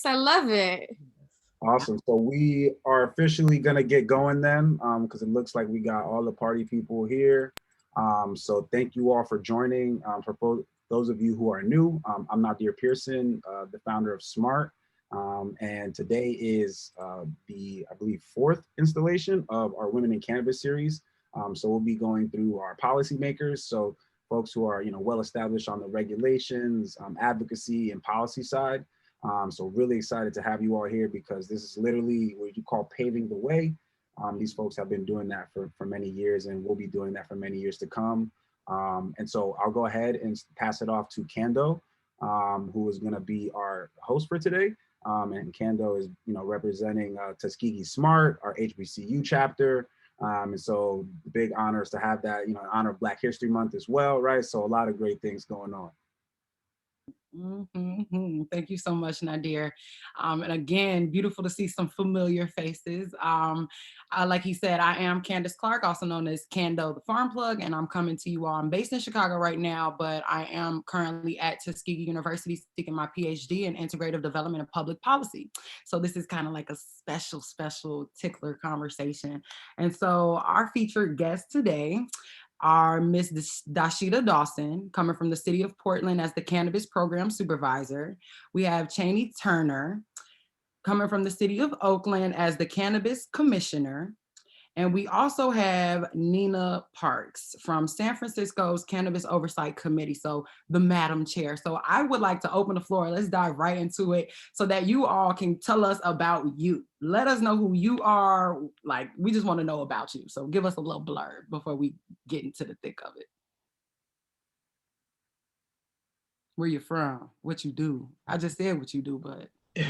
I love it. Awesome. So we are officially gonna get going then, because it looks like we got all the party people here. So thank you all for joining. For those of you who are new, I'm Nadir Pearson, the founder of Smart, and today is the, I believe, fourth installation of our Women in Cannabis series. So we'll be going through our policymakers, so folks who are well established on the regulations, advocacy, and policy side. So really excited to have you all here because this is literally what you call paving the way. These folks have been doing that for many years and will be doing that for many years to come. And so I'll go ahead and pass it off to Kandeaux, who is going to be our host for today. And Kandeaux is, representing Tuskegee Smart, our HBCU chapter. And so big honors to have that, in honor of Black History Month as well, right? So a lot of great things going on. Thank you so much, Nadir. And again, beautiful to see some familiar faces. Like he said, I am Kandeaux Clark, also known as Kandeaux the Farm Plug, and I'm coming to you all. I'm based in Chicago right now, but I am currently at Tuskegee University seeking my PhD in integrative development and public policy. So this is kind of like a special tickler conversation. And so our featured guest today are Miss Dasheeda Dawson, coming from the city of Portland as the Cannabis Program Supervisor. We have Chaney Turner, coming from the city of Oakland as the Cannabis Commissioner. And we also have Nina Parks from San Francisco's Cannabis Oversight Committee, so the Madam Chair. So I would like to open the floor. Let's dive right into it so that you all can tell us about you. Let us know who you are. Like, we just want to know about you. So give us a little blurb before we get into the thick of it. Where you from? What you do? I just said what you do, but. Do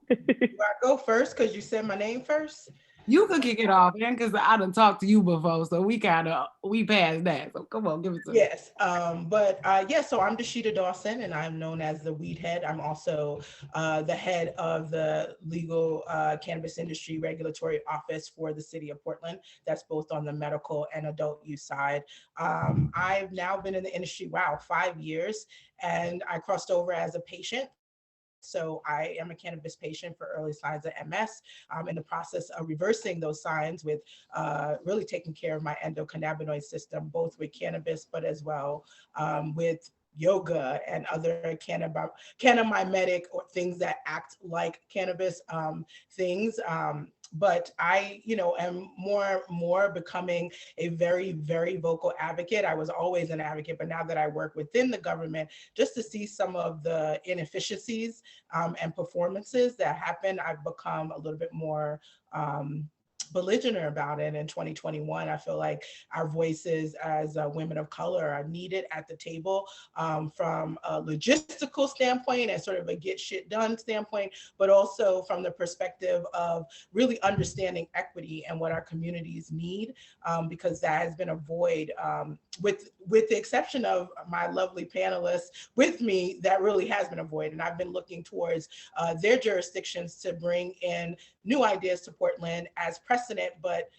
I go first because you said my name first? You could kick it off, man, because I done talked to you before, so we passed that. So come on, give it to me. Yes, so I'm Dasheeda Dawson, and I'm known as the Weed Head. I'm also the head of the legal cannabis industry regulatory office for the city of Portland. That's both on the medical and adult use side. I've now been in the industry, 5 years, and I crossed over as a patient. So I am a cannabis patient for early signs of MS. I'm in the process of reversing those signs with really taking care of my endocannabinoid system, both with cannabis, but as well with yoga and other cannamimetic or things that act like cannabis things. But I, am more becoming a very, very vocal advocate. I was always an advocate, but now that I work within the government, just to see some of the inefficiencies and performances that happen, I've become a little bit more belligerent about it. In 2021, I feel like our voices as women of color are needed at the table, from a logistical standpoint and sort of a get shit done standpoint, but also from the perspective of really understanding equity and what our communities need, because that has been a void, with the exception of my lovely panelists with me, that really has been a void. And I've been looking towards their jurisdictions to bring in new ideas to Portland as precedent. But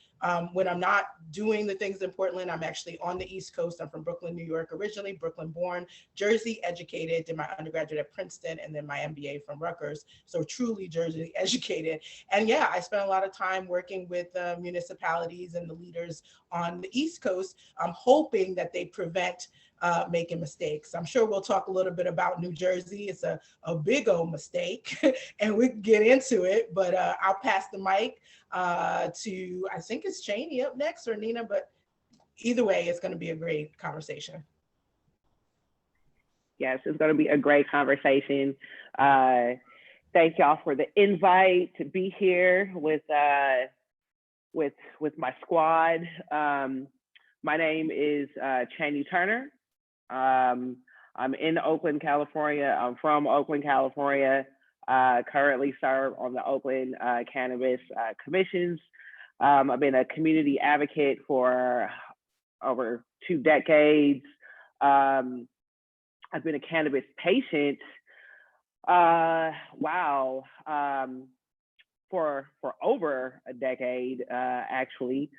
when I'm not doing the things in Portland, I'm actually on the East Coast. I'm from Brooklyn, New York originally, Brooklyn born, Jersey educated, did my undergraduate at Princeton, and then my MBA from Rutgers. So truly Jersey educated. And yeah, I spent a lot of time working with municipalities and the leaders on the East Coast, hoping that they prevent making mistakes. I'm sure we'll talk a little bit about New Jersey. It's a big old mistake and we can get into it, but I'll pass the mic to, I think it's Chaney up next or Nina, but either way, it's going to be a great conversation. Yes, it's going to be a great conversation. Thank y'all for the invite to be here with my squad. My name is Chaney Turner. I'm in Oakland, California. I'm from Oakland, California. Currently serve on the Oakland Cannabis Commissions. I've been a community advocate for over 2 decades. I've been a cannabis patient, for over a decade, actually.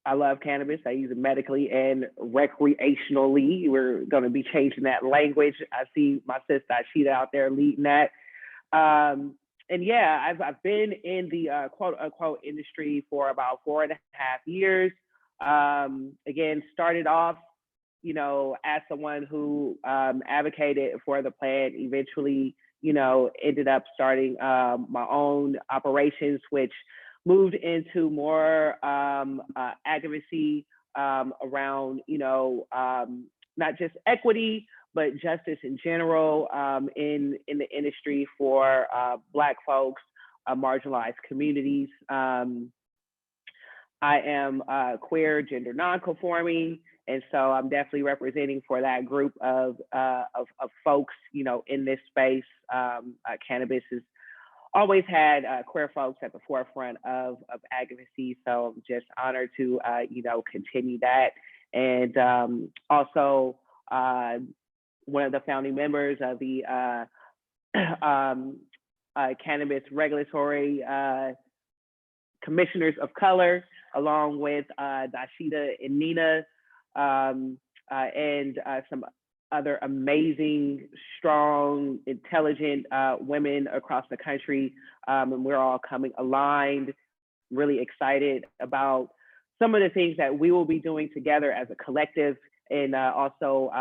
I love cannabis. I use it medically and recreationally. We're going to be changing that language. I see my sister Dasheeda out there leading that. And yeah, I've been in the quote unquote industry for about 4.5 years. Again, started off, you know, as someone who advocated for the plant, eventually, you know, ended up starting my own operations, which moved into more advocacy around, you know, not just equity, but justice in general in the industry for Black folks, marginalized communities. I am queer, gender nonconforming, and so I'm definitely representing for that group of folks, you know, in this space. Cannabis has always had queer folks at the forefront of advocacy, so I'm just honored to, you know, continue that. And also one of the founding members of the Cannabis Regulatory Commissioners of Color, along with Dasheeda and Nina, and some other amazing, strong, intelligent women across the country. And we're all coming aligned, really excited about some of the things that we will be doing together as a collective, and also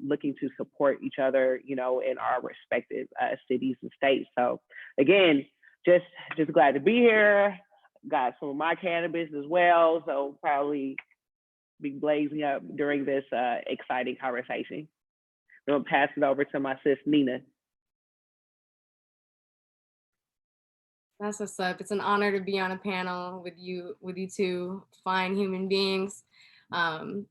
looking to support each other, you know, in our respective cities and states. So again, just glad to be here. Got some of my cannabis as well, so probably be blazing up during this exciting conversation. I'm gonna pass it over to my sis Nina. That's what's up. It's an honor to be on a panel with you two fine human beings. I'm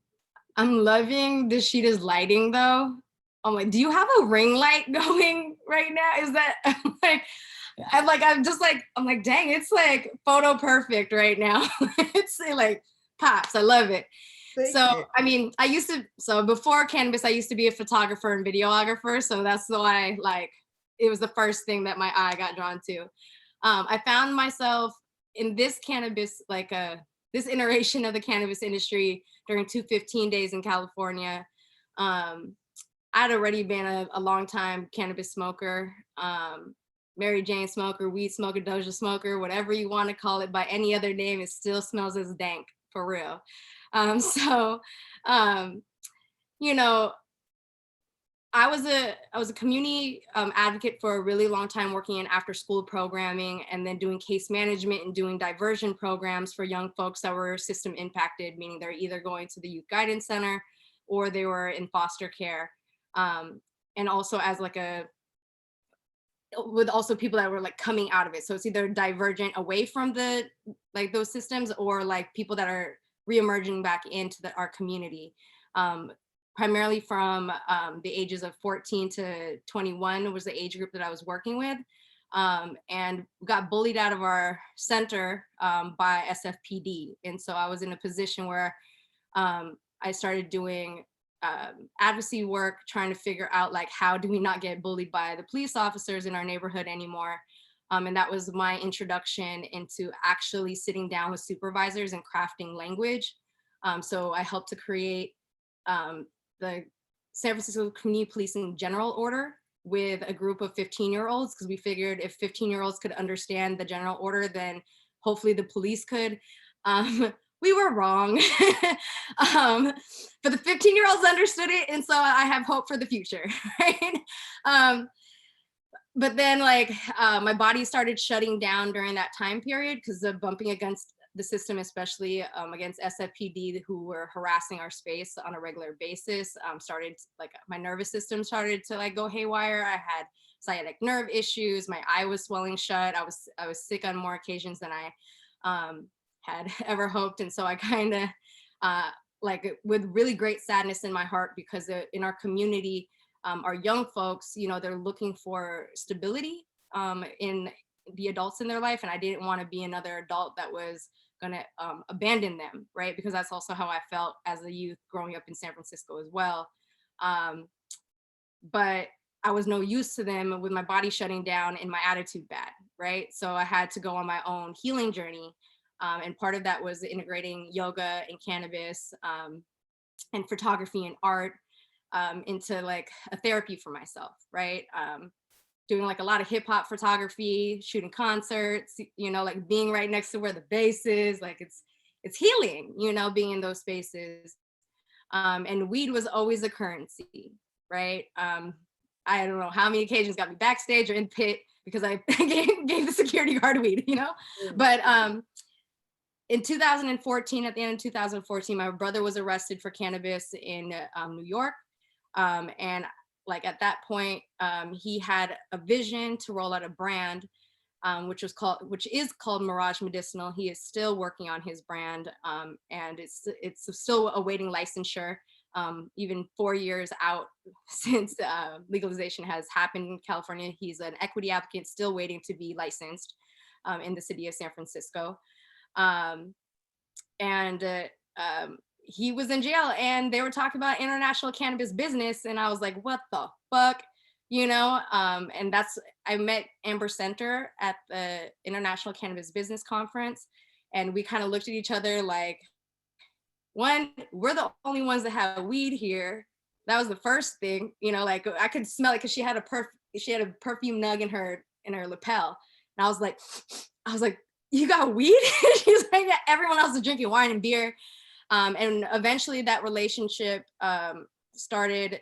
loving Dasheeda's lighting though. I'm like, do you have a ring light going right now? Is that I'm like, dang, it's like photo perfect right now. It's like pops. I love it. I mean, before cannabis, I used to be a photographer and videographer. So that's why it was the first thing that my eye got drawn to. I found myself in this cannabis, this iteration of the cannabis industry during 215 days in California. I'd already been a long time cannabis smoker, Mary Jane smoker, weed smoker, doja smoker, whatever you want to call it by any other name, it still smells as dank, for real. You know, I was a community advocate for a really long time, working in after school programming and then doing case management and doing diversion programs for young folks that were system impacted, meaning they're either going to the youth guidance center or they were in foster care. And also as with also people that were coming out of it. So it's either divergent away from the those systems, or people that are reemerging back into our community. Primarily from the ages of 14 to 21 was the age group that I was working with, and got bullied out of our center by SFPD. And so I was in a position where I started doing advocacy work, trying to figure out how do we not get bullied by the police officers in our neighborhood anymore. And that was my introduction into actually sitting down with supervisors and crafting language. So I helped to create the San Francisco Community Policing General Order with a group of 15-year-olds, because we figured if 15-year-olds could understand the general order, then hopefully the police could. We were wrong, but the 15-year-olds understood it, and so I have hope for the future, right? But then my body started shutting down during that time period because of bumping against the system, especially against SFPD, who were harassing our space on a regular basis. My nervous system started to go haywire. I had sciatic nerve issues. My eye was swelling shut. I was sick on more occasions than I had ever hoped. And so I kind of, with really great sadness in my heart, because in our community, our young folks, they're looking for stability in the adults in their life. And I didn't want to be another adult that was going to abandon them, right? Because that's also how I felt as a youth growing up in San Francisco as well. But I was no use to them with my body shutting down and my attitude bad, right? So I had to go on my own healing journey. And part of that was integrating yoga and cannabis and photography and art into like a therapy for myself, right? Doing like a lot of hip hop photography, shooting concerts, you know, like being right next to where the bass is, like it's healing, you know, being in those spaces. And weed was always a currency, right? I don't know how many occasions got me backstage or in pit because I gave the security guard weed, you know? But in 2014, at the end of 2014, my brother was arrested for cannabis in New York. And like at that point, he had a vision to roll out a brand, which is called Mirage Medicinal. He is still working on his brand, and it's still awaiting licensure, even 4 years out since legalization has happened in California. He's an equity applicant, still waiting to be licensed in the city of San Francisco. He was in jail and they were talking about international cannabis business. And I was like, what the fuck? You know? And I met Amber Center at the International Cannabis Business Conference. And we kind of looked at each other like, one, we're the only ones that have weed here. That was the first thing, you know, like I could smell it because she had a perfume nug in her lapel. And I was like, you got weed? She's like, yeah, everyone else is drinking wine and beer. And eventually that relationship started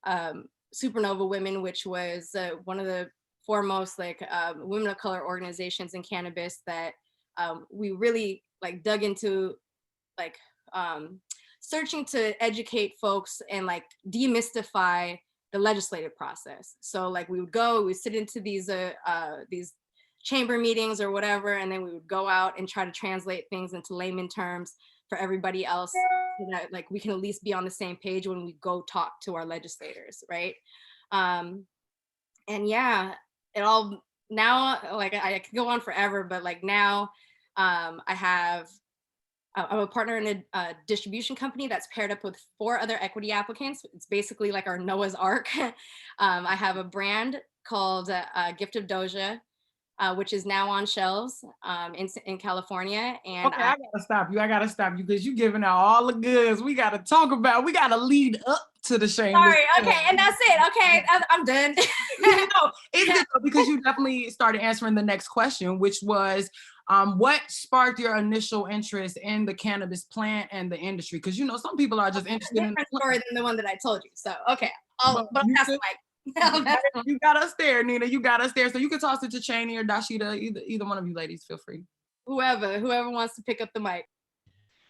Supernova Women, which was one of the foremost like women of color organizations in cannabis that we really like dug into, like searching to educate folks and like demystify the legislative process. So like we would sit into these chamber meetings or whatever, and then we would go out and try to translate things into layman terms for everybody else, so that like we can at least be on the same page when we go talk to our legislators, right? And yeah, it all now, like I could go on forever, but like now I'm a partner in a distribution company that's paired up with 4 other equity applicants. It's basically like our Noah's Ark. I have a brand called Gift of Doja, which is now on shelves in California. And okay, I gotta stop you because you're giving out all the goods. We gotta lead up to the shame. Sorry, okay, and that's it. Okay, I'm done. It's good though, because you definitely started answering the next question, which was, what sparked your initial interest in the cannabis plant and the industry? Because you know, some people are just interested in different story than the one that I told you. So okay, but that's like. You got us there, Nina. You got us there. So you can toss it to Chaney or Dasheeda. Either one of you ladies, feel free. Whoever wants to pick up the mic.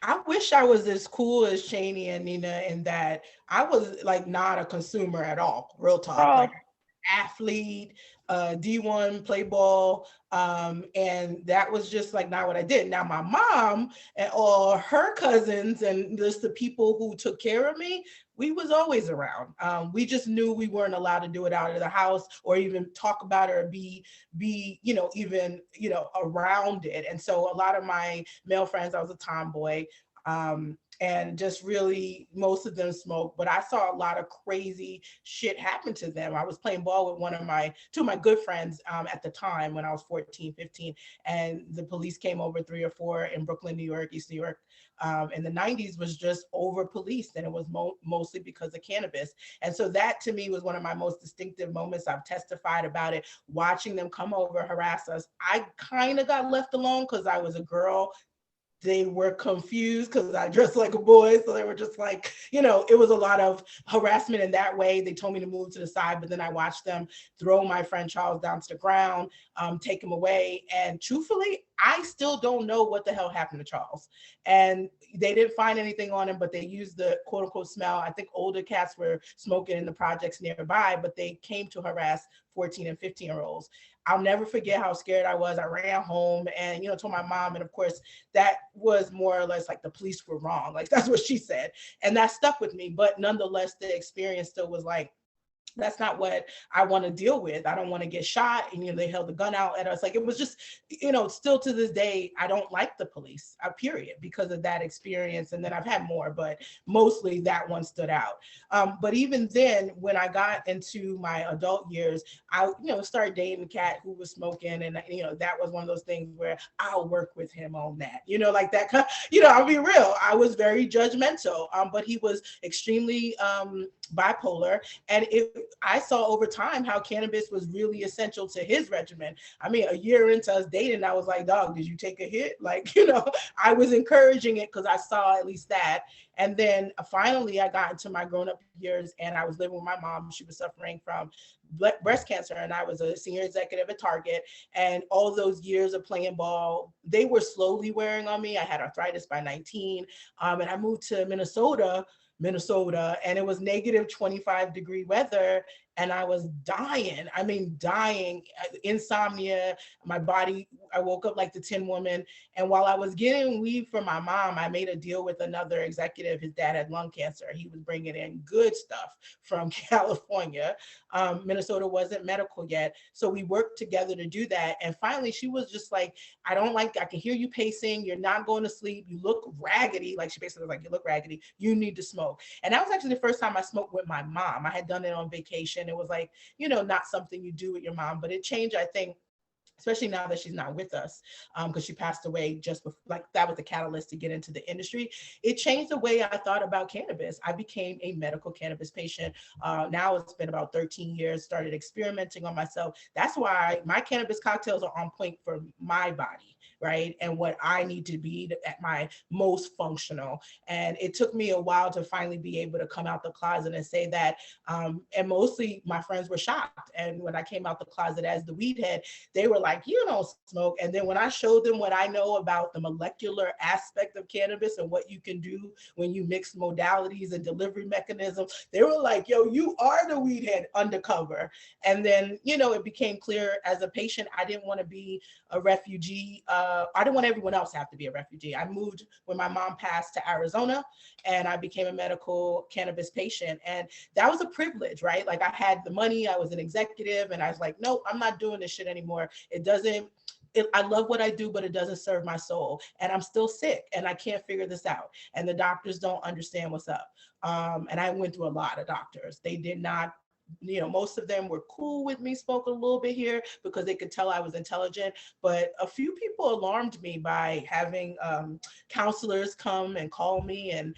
I wish I was as cool as Chaney and Nina in that I was like not a consumer at all. Real talk. Oh. Like athlete, D1, play ball, and that was just like not what I did. Now my mom and all her cousins and just the people who took care of me, we was always around. We just knew we weren't allowed to do it out of the house or even talk about it or be even around it. And so a lot of my male friends, I was a tomboy. And just really, most of them smoked, but I saw a lot of crazy shit happen to them. I was playing ball with two of my good friends at the time when I was 14, 15, and the police came over 3 or 4 in Brooklyn, New York, East New York. In the 90s was just over policed, and it was mostly because of cannabis. And so that to me was one of my most distinctive moments. I've testified about it, watching them come over, harass us. I kind of got left alone because I was a girl. They were confused because I dressed like a boy. So they were just like, it was a lot of harassment in that way. They told me to move to the side, but then I watched them throw my friend Charles down to the ground, take him away. And truthfully, I still don't know what the hell happened to Charles. And they didn't find anything on him, but they used the quote unquote smell. I think older cats were smoking in the projects nearby, but they came to harass 14 and 15-year-olds. I'll never forget how scared I was. I ran home and, told my mom. And of course, that was more or less like the police were wrong. Like that's what she said. And that stuck with me. But nonetheless, the experience still was like, that's not what I want to deal with. I don't want to get shot. And, they held the gun out at us. Like, it was just, still to this day, I don't like the police, period, because of that experience. And then I've had more, but mostly that one stood out. But even then, when I got into my adult years, I, started dating a cat who was smoking. And, that was one of those things where I'll work with him on that, like that, I'll be real. I was very judgmental, but he was extremely bipolar. And I saw over time how cannabis was really essential to his regimen. I mean, a year into us dating, I was like, dog, did you take a hit? Like, I was encouraging it because I saw at least that. And then finally I got into my grown-up years and I was living with my mom. She was suffering from breast cancer, and I was a senior executive at Target. And all those years of playing ball, they were slowly wearing on me. I had arthritis by 19. And I moved to Minnesota, and it was negative 25-degree weather. And I was dying. I mean, dying, insomnia, my body, I woke up like the Tin Woman. And while I was getting weed from my mom, I made a deal with another executive. His dad had lung cancer. He was bringing in good stuff from California. Minnesota wasn't medical yet. So we worked together to do that. And finally, she was just like, I can hear you pacing. You're not going to sleep. You look raggedy. Like, she basically was like, you look raggedy. You need to smoke. And that was actually the first time I smoked with my mom. I had done it on vacation. It was like, not something you do with your mom, but it changed, I think, especially now that she's not with us, because she passed away just before, like, that was the catalyst to get into the industry. It changed the way I thought about cannabis. I became a medical cannabis patient. Now it's been about 13 years, started experimenting on myself. That's why my cannabis cocktails are on point for my body, right? And what I need to be at my most functional. And it took me a while to finally be able to come out the closet and say that. And mostly my friends were shocked. And when I came out the closet as the weed head, they were like, you don't smoke. And then when I showed them what I know about the molecular aspect of cannabis and what you can do when you mix modalities and delivery mechanisms, they were like, yo, you are the weed head undercover. And then, it became clear as a patient, I didn't want to be a refugee. I didn't want everyone else to have to be a refugee. I moved when my mom passed to Arizona, and I became a medical cannabis patient. And that was a privilege, right? Like, I had the money, I was an executive, and I was like, no, I'm not doing this shit anymore. I love what I do, but it doesn't serve my soul. And I'm still sick and I can't figure this out. And the doctors don't understand what's up. And I went through a lot of doctors. They did not, most of them were cool with me, spoke a little bit here because they could tell I was intelligent. But a few people alarmed me by having counselors come and call me. And,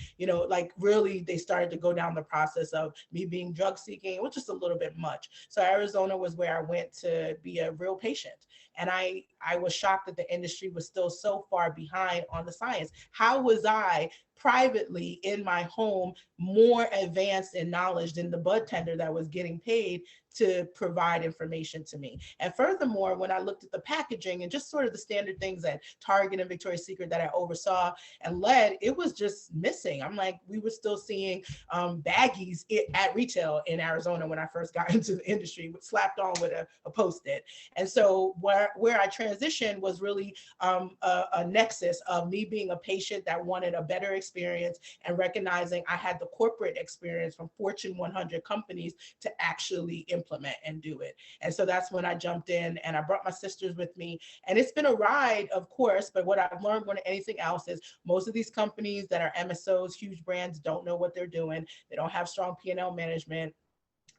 like, really, they started to go down the process of me being drug seeking. It was just a little bit much. So Arizona was where I went to be a real patient. And I was shocked that the industry was still so far behind on the science. How was I privately in my home more advanced in knowledge than the bud tender that was getting paid to provide information to me? And furthermore, when I looked at the packaging and just sort of the standard things at Target and Victoria's Secret that I oversaw and led, it was just missing. I'm like, we were still seeing baggies at retail in Arizona when I first got into the industry, slapped on with a Post-it. And so where I transitioned was really a nexus of me being a patient that wanted a better experience and recognizing I had the corporate experience from Fortune 100 companies to actually implement and do it. And so that's when I jumped in, and I brought my sisters with me. And it's been a ride, of course, but what I've learned more than anything else is most of these companies that are MSOs, huge brands, don't know what they're doing. They don't have strong P&L management.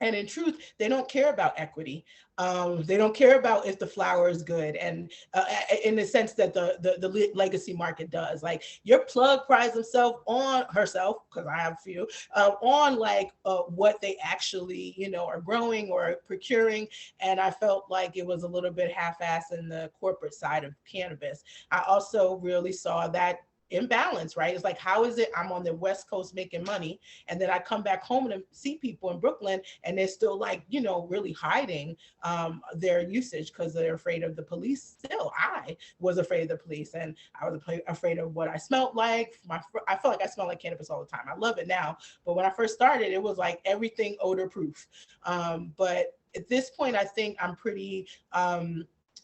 And in truth, they don't care about equity. They don't care about if the flower is good, and in the sense that the legacy market does. Like, your plug prides herself, because I have a few, on like what they actually, are growing or procuring. And I felt like it was a little bit half-assed in the corporate side of cannabis. I also really saw that imbalance, right? It's like, how is it I'm on the West Coast making money, and then I come back home and see people in Brooklyn and they're still like, really hiding their usage because they're afraid of the police. Still, I was afraid of the police, and I was afraid of what I smelled like. I felt like I smelled like cannabis all the time. I love it now, but when I first started, it was like everything odor proof. But at this point, I think I'm pretty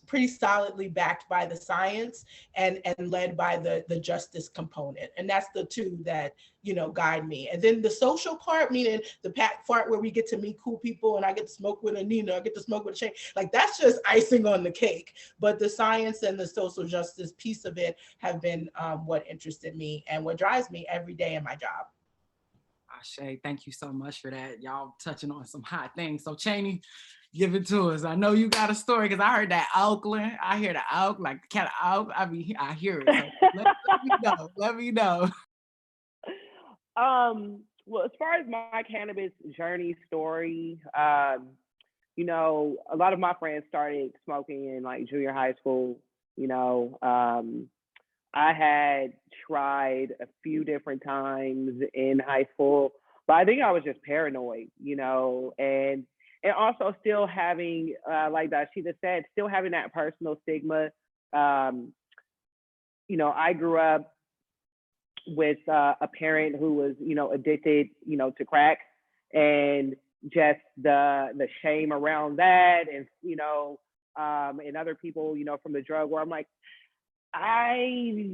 pretty solidly backed by the science and led by the justice component. And that's the two that, you know, guide me. And then the social part, meaning the part where we get to meet cool people and I get to smoke with a Nina, I get to smoke with a Chaney, like that's just icing on the cake. But the science and the social justice piece of it have been what interested me and what drives me every day in my job. Ashe, thank you so much for that. Y'all touching on some hot things. So Chaney, give it to us. I know you got a story because I heard that Oakland. I hear the Oak, like the cat of Oak. I mean, I hear it. So let me know. Let me know. Well, as far as my cannabis journey story, you know, a lot of my friends started smoking in like junior high school. You know, I had tried a few different times in high school, but I think I was just paranoid, you know, and also still having, like Dasheeda said, still having that personal stigma. You know, I grew up with a parent who was, you know, addicted, you know, to crack, and just the shame around that, and you know, and other people, you know, from the drug world. I'm like, I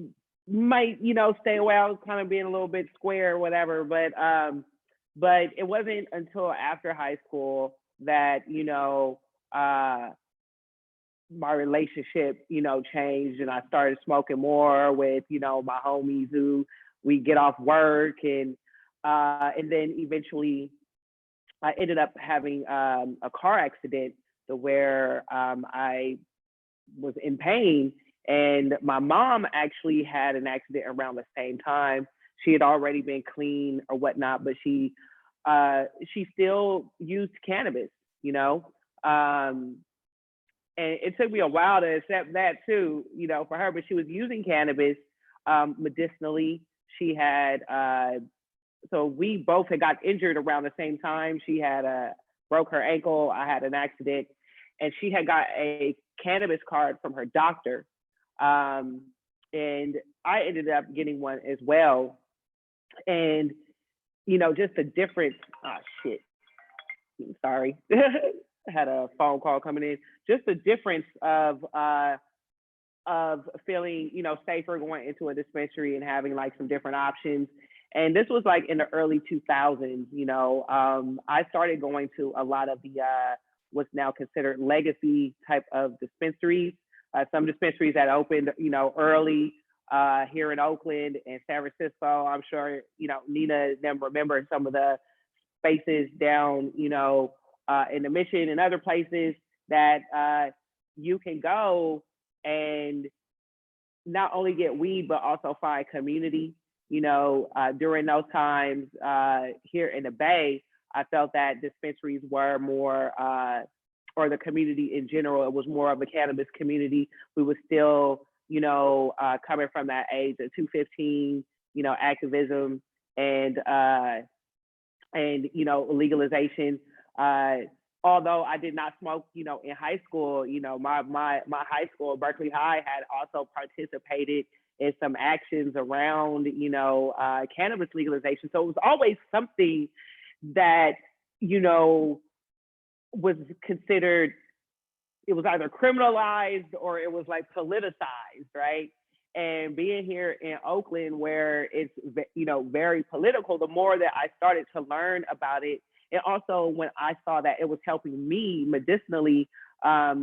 might, you know, stay away. I was kind of being a little bit square or whatever, but it wasn't until after high school that, you know, my relationship, you know, changed, and I started smoking more with, you know, my homies who we get off work, and then eventually I ended up having a car accident to where I was in pain, and my mom actually had an accident around the same time. She had already been clean or whatnot, but she still used cannabis, you know. And it took me a while to accept that too, you know, for her, but she was using cannabis medicinally. She had, so we both had got injured around the same time. She had broke her ankle, I had an accident, and she had got a cannabis card from her doctor. And I ended up getting one as well. And, you know, just the difference, oh shit, sorry. I had a phone call coming in. Just the difference of feeling, you know, safer going into a dispensary and having like some different options. And this was like in the early 2000s, you know. I started going to a lot of the what's now considered legacy type of dispensaries. Some dispensaries that opened, you know, early here in Oakland and San Francisco. I'm sure, you know, Nina them remember some of the spaces down, you know, in the Mission and other places that you can go and not only get weed, but also find community. You know, during those times here in the Bay, I felt that dispensaries were more, or the community in general, it was more of a cannabis community. We were still, you know, coming from that age of 215, you know, activism and you know, legalization. Although I did not smoke, you know, in high school, you know, my high school, Berkeley High, had also participated in some actions around, you know, cannabis legalization. So it was always something that, you know, was considered, it was either criminalized or it was like politicized, right? And being here in Oakland, where it's, you know, very political, the more that I started to learn about it, and also when I saw that it was helping me medicinally, I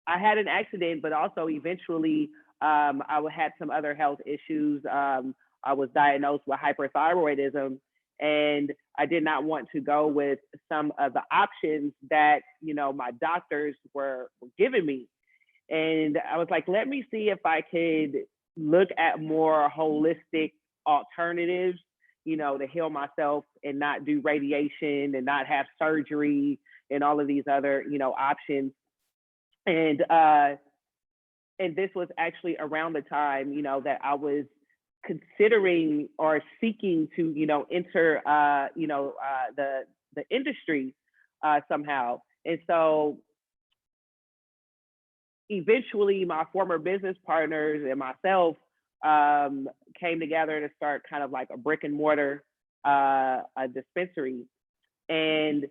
had an accident, but also eventually I had some other health issues. I was diagnosed with hyperthyroidism, and I did not want to go with some of the options that, you know, my doctors were giving me. And I was like, let me see if I could look at more holistic alternatives, you know, to heal myself and not do radiation and not have surgery and all of these other, you know, options. And this was actually around the time, you know, that I was considering or seeking to, you know, enter, you know, the industry somehow. And so eventually my former business partners and myself came together to start kind of like a brick and mortar a dispensary. And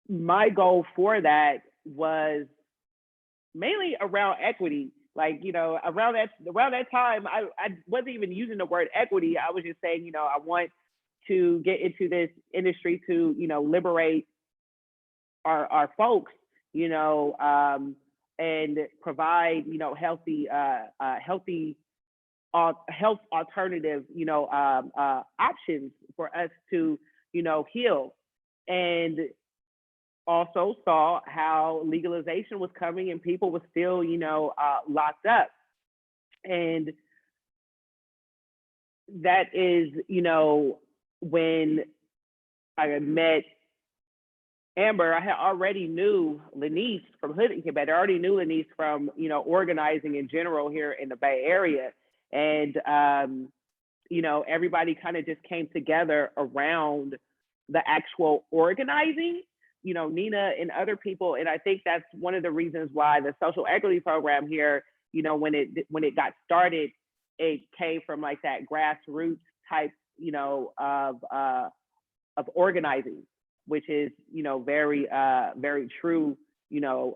my goal for that was mainly around equity. Like, you know, around that time, I wasn't even using the word equity. I was just saying, you know, I want to get into this industry to, you know, liberate our folks, you know, and provide, you know, healthy health alternative, you know, options for us to, you know, heal. And also saw how legalization was coming and people were still, you know, locked up. And that is, you know, when I met Amber, I had already knew Lanice from Hood and Quebec. I already knew Lanice from, you know, organizing in general here in the Bay Area. And, you know, everybody kind of just came together around the actual organizing, you know, Nina and other people. And I think that's one of the reasons why the social equity program here, you know, when it got started, it came from like that grassroots type, you know, of organizing, which is, you know, very true, you know,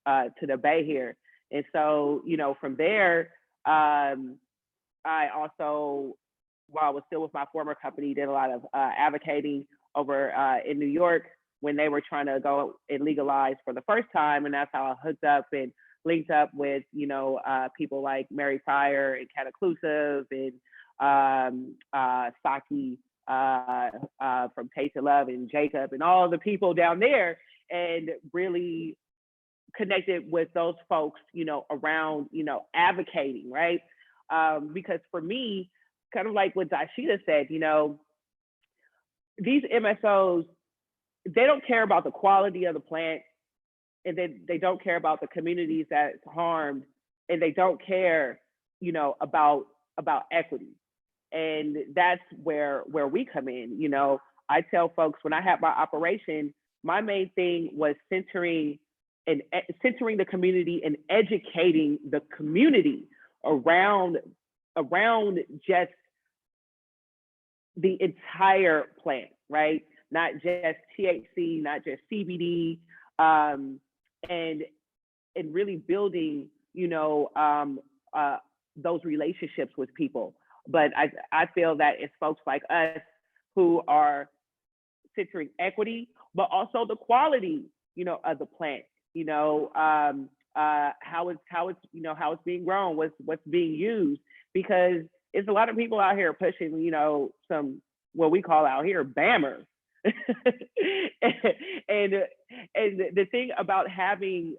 to the Bay here. And so, you know, from there, I also, while I was still with my former company, did a lot of advocating over in New York when they were trying to go and legalize for the first time. And that's how I hooked up and linked up with, you know, people like Mary Pryor and Cataclusive and Saki from Taste of Love and Jacob and all the people down there, and really connected with those folks, you know, around, you know, advocating, right? Because for me, kind of like what Dasheeda said, you know, these MSOs, they don't care about the quality of the plant, and they don't care about the communities that's harmed, and they don't care, you know, about equity. And that's where we come in. You know, I tell folks when I had my operation, my main thing was centering the community and educating the community around just the entire plant, right? Not just THC, not just CBD, and really building, you know, those relationships with people. But I feel that it's folks like us who are centering equity, but also the quality, you know, of the plant, you know, how it's you know, how it's being grown, what's being used, because it's a lot of people out here pushing, you know, some what we call out here bammers. and the thing about having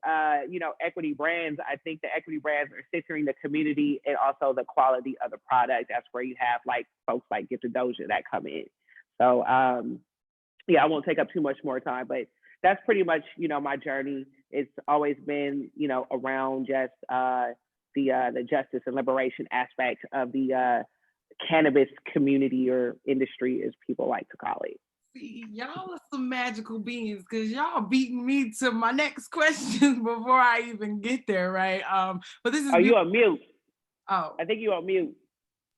you know, equity brands, I think the equity brands are centering the community and also the quality of the product. That's where you have like folks like Gifted Doja that come in. So yeah, I won't take up too much more time, but that's pretty much, you know, my journey. It's always been, you know, around just the justice and liberation aspect of the cannabis community, or industry as people like to call it. See, y'all are some magical beings, because y'all beating me to my next question before I even get there, right? But this is. Are you on mute? Oh, I think you're on mute.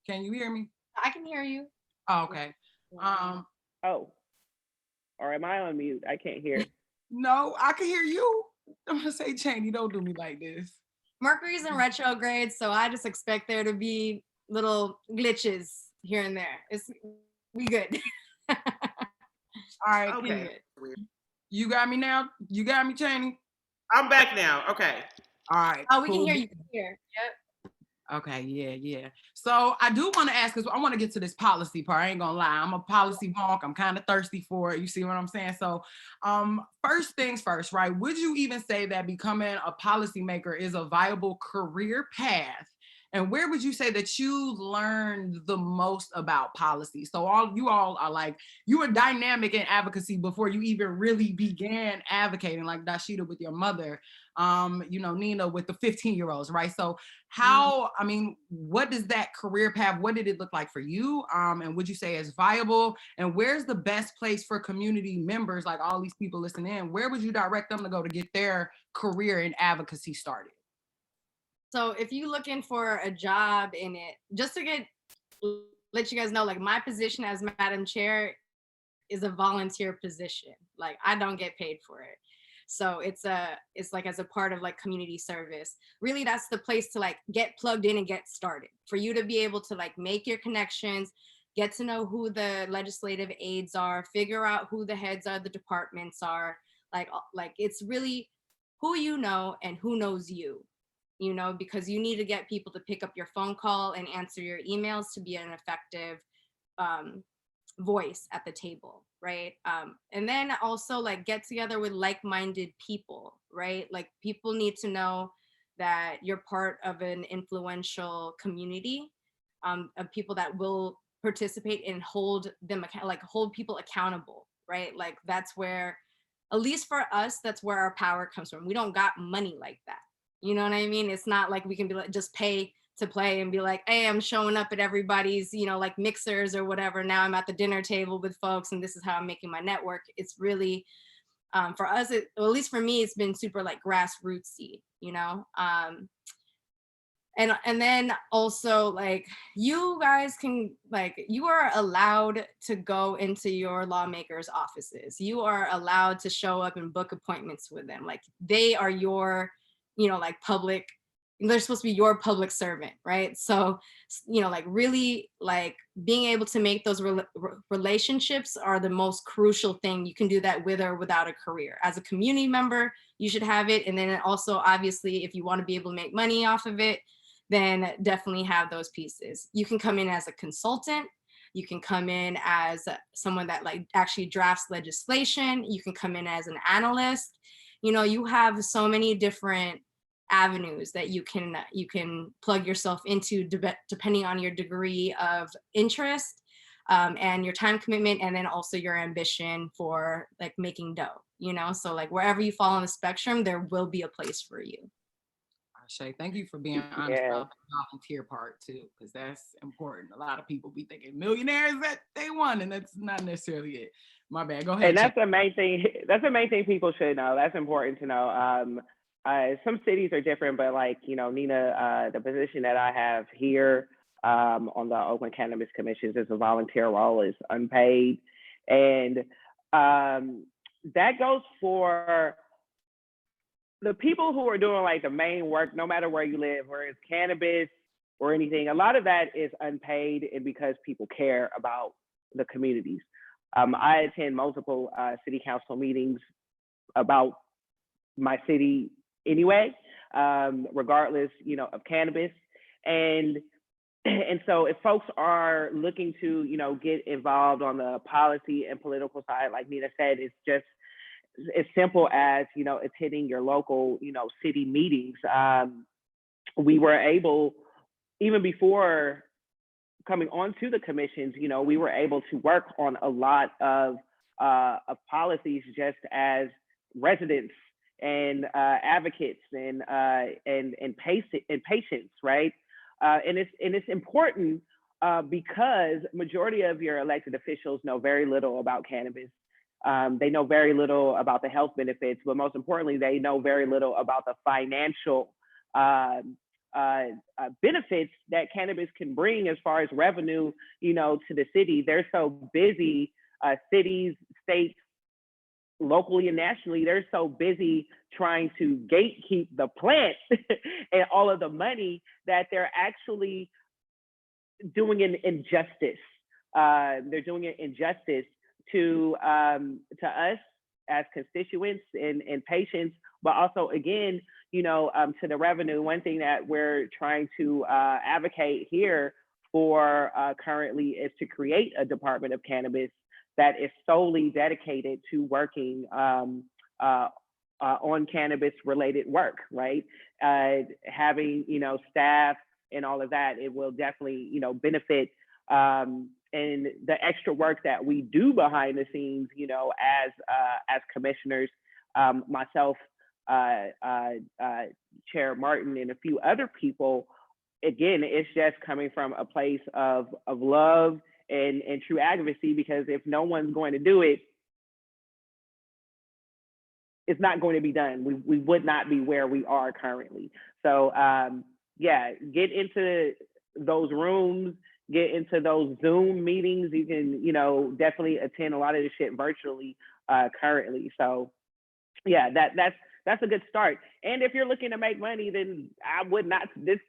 Can you hear me? I can hear you. Oh, okay. Oh, or am I on mute? I can't hear. No, I can hear you. I'm gonna say, Chaney, don't do me like this. Mercury's in retrograde, so I just expect there to be little glitches here and there. We good. All right. Okay. You got me now? You got me, Chaney? I'm back now. Okay. All right. Oh, we cool. can hear you here. Yep. Okay, yeah. So I do want to ask, because I want to get to this policy part. I ain't gonna lie, I'm a policy wonk. I'm kind of thirsty for it. You see what I'm saying? So first things first, right? Would you even say that becoming a policymaker is a viable career path? And where would you say that you learned the most about policy? So you all are like, you were dynamic in advocacy before you even really began advocating, like Dasheeda with your mother, you know, Nina with the 15-year-olds, right? So how, I mean, what does that career path, what did it look like for you? And would you say it's viable? And where's the best place for community members, like all these people listening in, where would you direct them to go to get their career in advocacy started? So if you're looking for a job in it, just to let you guys know, like my position as Madam Chair is a volunteer position. Like I don't get paid for it. So it's like as a part of like community service. Really, that's the place to like get plugged in and get started, for you to be able to like make your connections, get to know who the legislative aides are, figure out who the heads of the departments are. Like it's really who you know and who knows you, because you need to get people to pick up your phone call and answer your emails to be an effective voice at the table, right? And then also like get together with like-minded people, right? Like people need to know that you're part of an influential community of people that will participate and hold people accountable, right? Like that's where, at least for us, that's where our power comes from. We don't got money like that. You know what I mean? It's not like we can be like, just pay to play and be like, hey, I'm showing up at everybody's, like mixers or whatever. Now I'm at the dinner table with folks and this is how I'm making my network. It's really, for us, at least for me, it's been super like grassrootsy, and then also like you guys can you are allowed to go into your lawmakers' offices. You are allowed to show up and book appointments with them. Like they are your, like public, they're supposed to be your public servant, right? So, like really like being able to make those relationships are the most crucial thing. You can do that with or without a career. As a community member, you should have it. And then also, obviously, if you want to be able to make money off of it, then definitely have those pieces. You can come in as a consultant. You can come in as someone that like actually drafts legislation. You can come in as an analyst. You have so many different avenues that you can plug yourself into depending on your degree of interest and your time commitment, and then also your ambition for like making dough, so like wherever you fall on the spectrum, there will be a place for you. Shay, thank you for being honest about the volunteer part too, because that's important. A lot of people be thinking millionaires that they want, and that's not necessarily it. My bad. Go ahead. And that's the main thing. That's the main thing people should know. That's important to know. Some cities are different, but like Nina, the position that I have here on the Oakland Cannabis Commissions is a volunteer role. It's unpaid, and that goes for the people who are doing like the main work, no matter where you live, whether it's cannabis or anything. A lot of that is unpaid, and because people care about the communities. I attend multiple city council meetings about my city anyway, regardless, of cannabis. And so if folks are looking to, get involved on the policy and political side, like Nina said, it's just as simple as, attending your local, city meetings. We were able, even before coming onto the commissions, we were able to work on a lot of policies just as residents and advocates and patients, right? And it's important because majority of your elected officials know very little about cannabis. They know very little about the health benefits, but most importantly, they know very little about the financial benefits that cannabis can bring as far as revenue, to the city. They're so busy, cities, states, locally and nationally, they're so busy trying to gatekeep the plant and all of the money that they're actually doing an injustice. They're doing an injustice to us as constituents and patients, but also again, to the revenue. One thing that we're trying to advocate here for currently is to create a Department of Cannabis that is solely dedicated to working on cannabis related work, right? Having, staff and all of that, it will definitely, benefit and the extra work that we do behind the scenes, as commissioners, myself, Chair Martin, and a few other people. Again, it's just coming from a place of love and true advocacy, because if no one's going to do it, it's not going to be done. We would not be where we are currently. So get into those rooms, get into those Zoom meetings. You can, definitely attend a lot of this shit virtually currently. So yeah, that's a good start. And if you're looking to make money, then I would not. This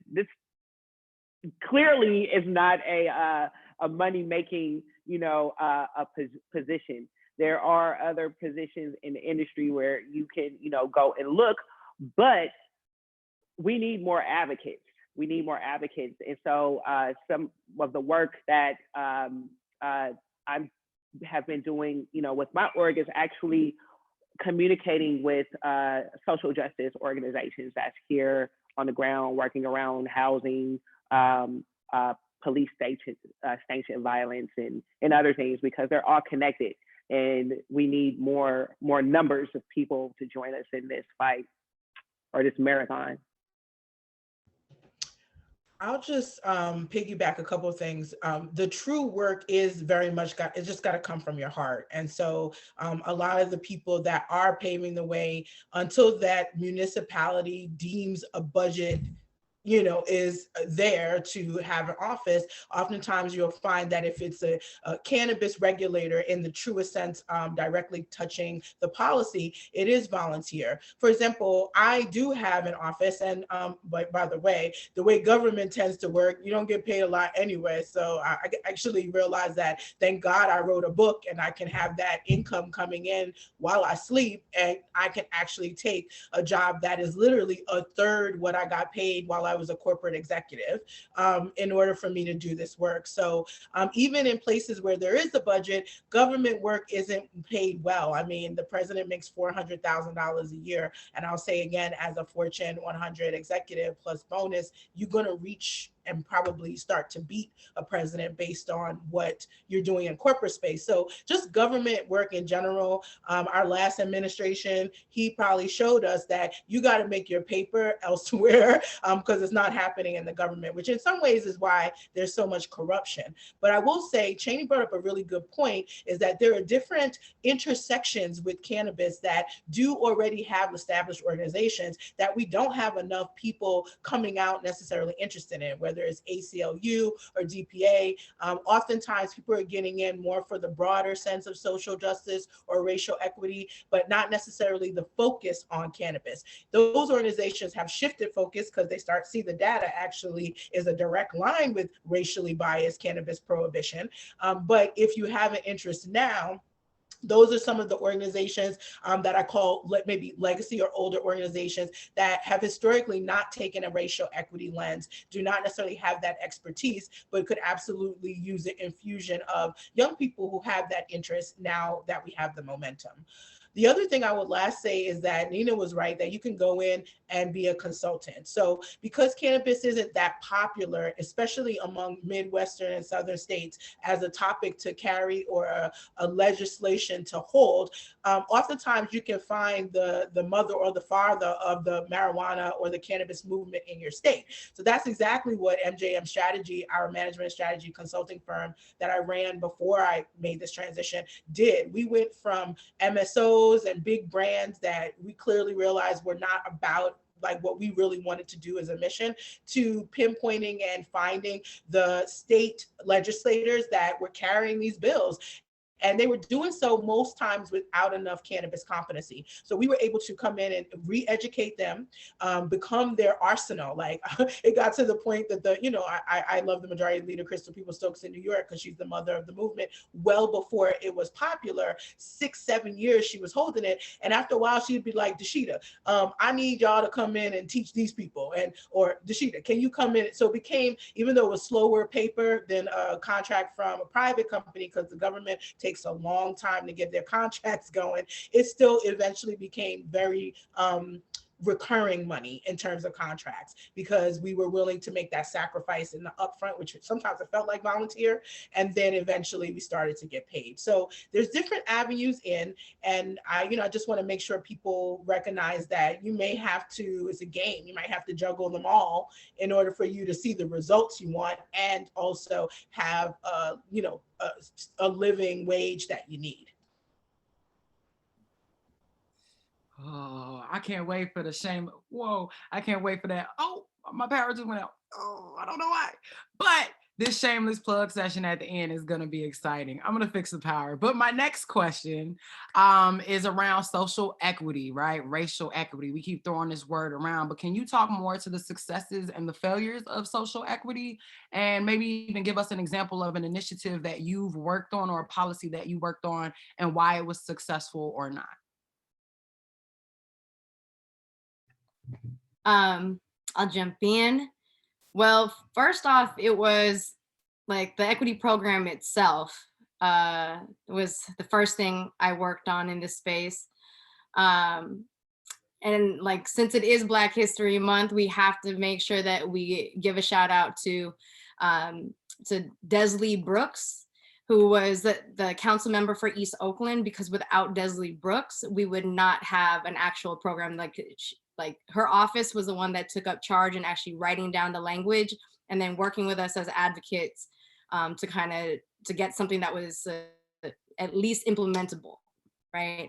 clearly is not a money making, position. There are other positions in the industry where you can, go and look, but we need more advocates. We need more advocates. And so some of the work that I have been doing, with my org is actually communicating with social justice organizations that's here on the ground, working around housing, police sanctioned violence, and other things, because they're all connected. And we need more numbers of people to join us in this fight or this marathon. I'll just piggyback a couple of things. The true work is very much it's just got to come from your heart. And so a lot of the people that are paving the way, until that municipality deems a budget is there to have an office, oftentimes you'll find that if it's a cannabis regulator in the truest sense, directly touching the policy, it is volunteer. For example, I do have an office, and but by the way government tends to work, you don't get paid a lot anyway. So I actually realized that, thank God I wrote a book and I can have that income coming in while I sleep, and I can actually take a job that is literally a third what I got paid while I was a corporate executive, in order for me to do this work. So even in places where there is a budget, government work isn't paid well. I mean, the president makes $400,000 a year. And I'll say again, as a Fortune 100 executive plus bonus, you're going to reach and probably start to beat a president based on what you're doing in corporate space. So just government work in general, our last administration, he probably showed us that you got to make your paper elsewhere, because it's not happening in the government, which in some ways is why there's so much corruption. But I will say, Chaney brought up a really good point, is that there are different intersections with cannabis that do already have established organizations that we don't have enough people coming out necessarily interested in, whether it's ACLU or DPA. Oftentimes people are getting in more for the broader sense of social justice or racial equity, but not necessarily the focus on cannabis. Those organizations have shifted focus because they see the data actually is a direct line with racially biased cannabis prohibition. But if you have an interest now, those are some of the organizations that I call maybe legacy or older organizations that have historically not taken a racial equity lens, do not necessarily have that expertise, but could absolutely use the infusion of young people who have that interest now that we have the momentum. The other thing I would last say is that Nina was right, that you can go in and be a consultant. So because cannabis isn't that popular, especially among Midwestern and Southern states, as a topic to carry or a legislation to hold, oftentimes you can find the mother or the father of the marijuana or the cannabis movement in your state. So that's exactly what MJM Strategy, our management strategy consulting firm that I ran before I made this transition, did. We went from MSOs and big brands that we clearly realized were not about like what we really wanted to do as a mission, to pinpointing and finding the state legislators that were carrying these bills. And they were doing so most times without enough cannabis competency. So we were able to come in and re-educate them, become their arsenal. Like it got to the point that I love the majority leader, Crystal People-Stokes in New York, because she's the mother of the movement. Well before it was popular, 6-7 years she was holding it. And after a while, she'd be like, Dasheeda, I need y'all to come in and teach these people. Or Dasheeda, can you come in? So it became, even though it was slower paper than a contract from a private company, because the government takes a long time to get their contracts going, it still eventually became very recurring money in terms of contracts, because we were willing to make that sacrifice in the upfront, which sometimes it felt like volunteer, and then eventually we started to get paid. So there's different avenues in, and I just want to make sure people recognize that you may have to, it's a game, you might have to juggle them all in order for you to see the results you want, and also have a living wage that you need. Oh, I can't wait for the shame. Whoa, I can't wait for that. Oh, my power just went out. Oh, I don't know why. But This shameless plug session at the end is going to be exciting. I'm going to fix the power. But my next question is around social equity, right? Racial equity. We keep throwing this word around, but can you talk more to the successes and the failures of social equity? And maybe even give us an example of an initiative that you've worked on or a policy that you worked on and why it was successful or not. I'll jump in. Well, first off, it was like the equity program itself was the first thing I worked on in this space. And like, since it is Black History Month, we have to make sure that we give a shout out to Desley Brooks, who was the council member for East Oakland, because without Desley Brooks, we would not have an actual program. Like her office was the one that took up charge and actually writing down the language and then working with us as advocates to get something that was at least implementable, right?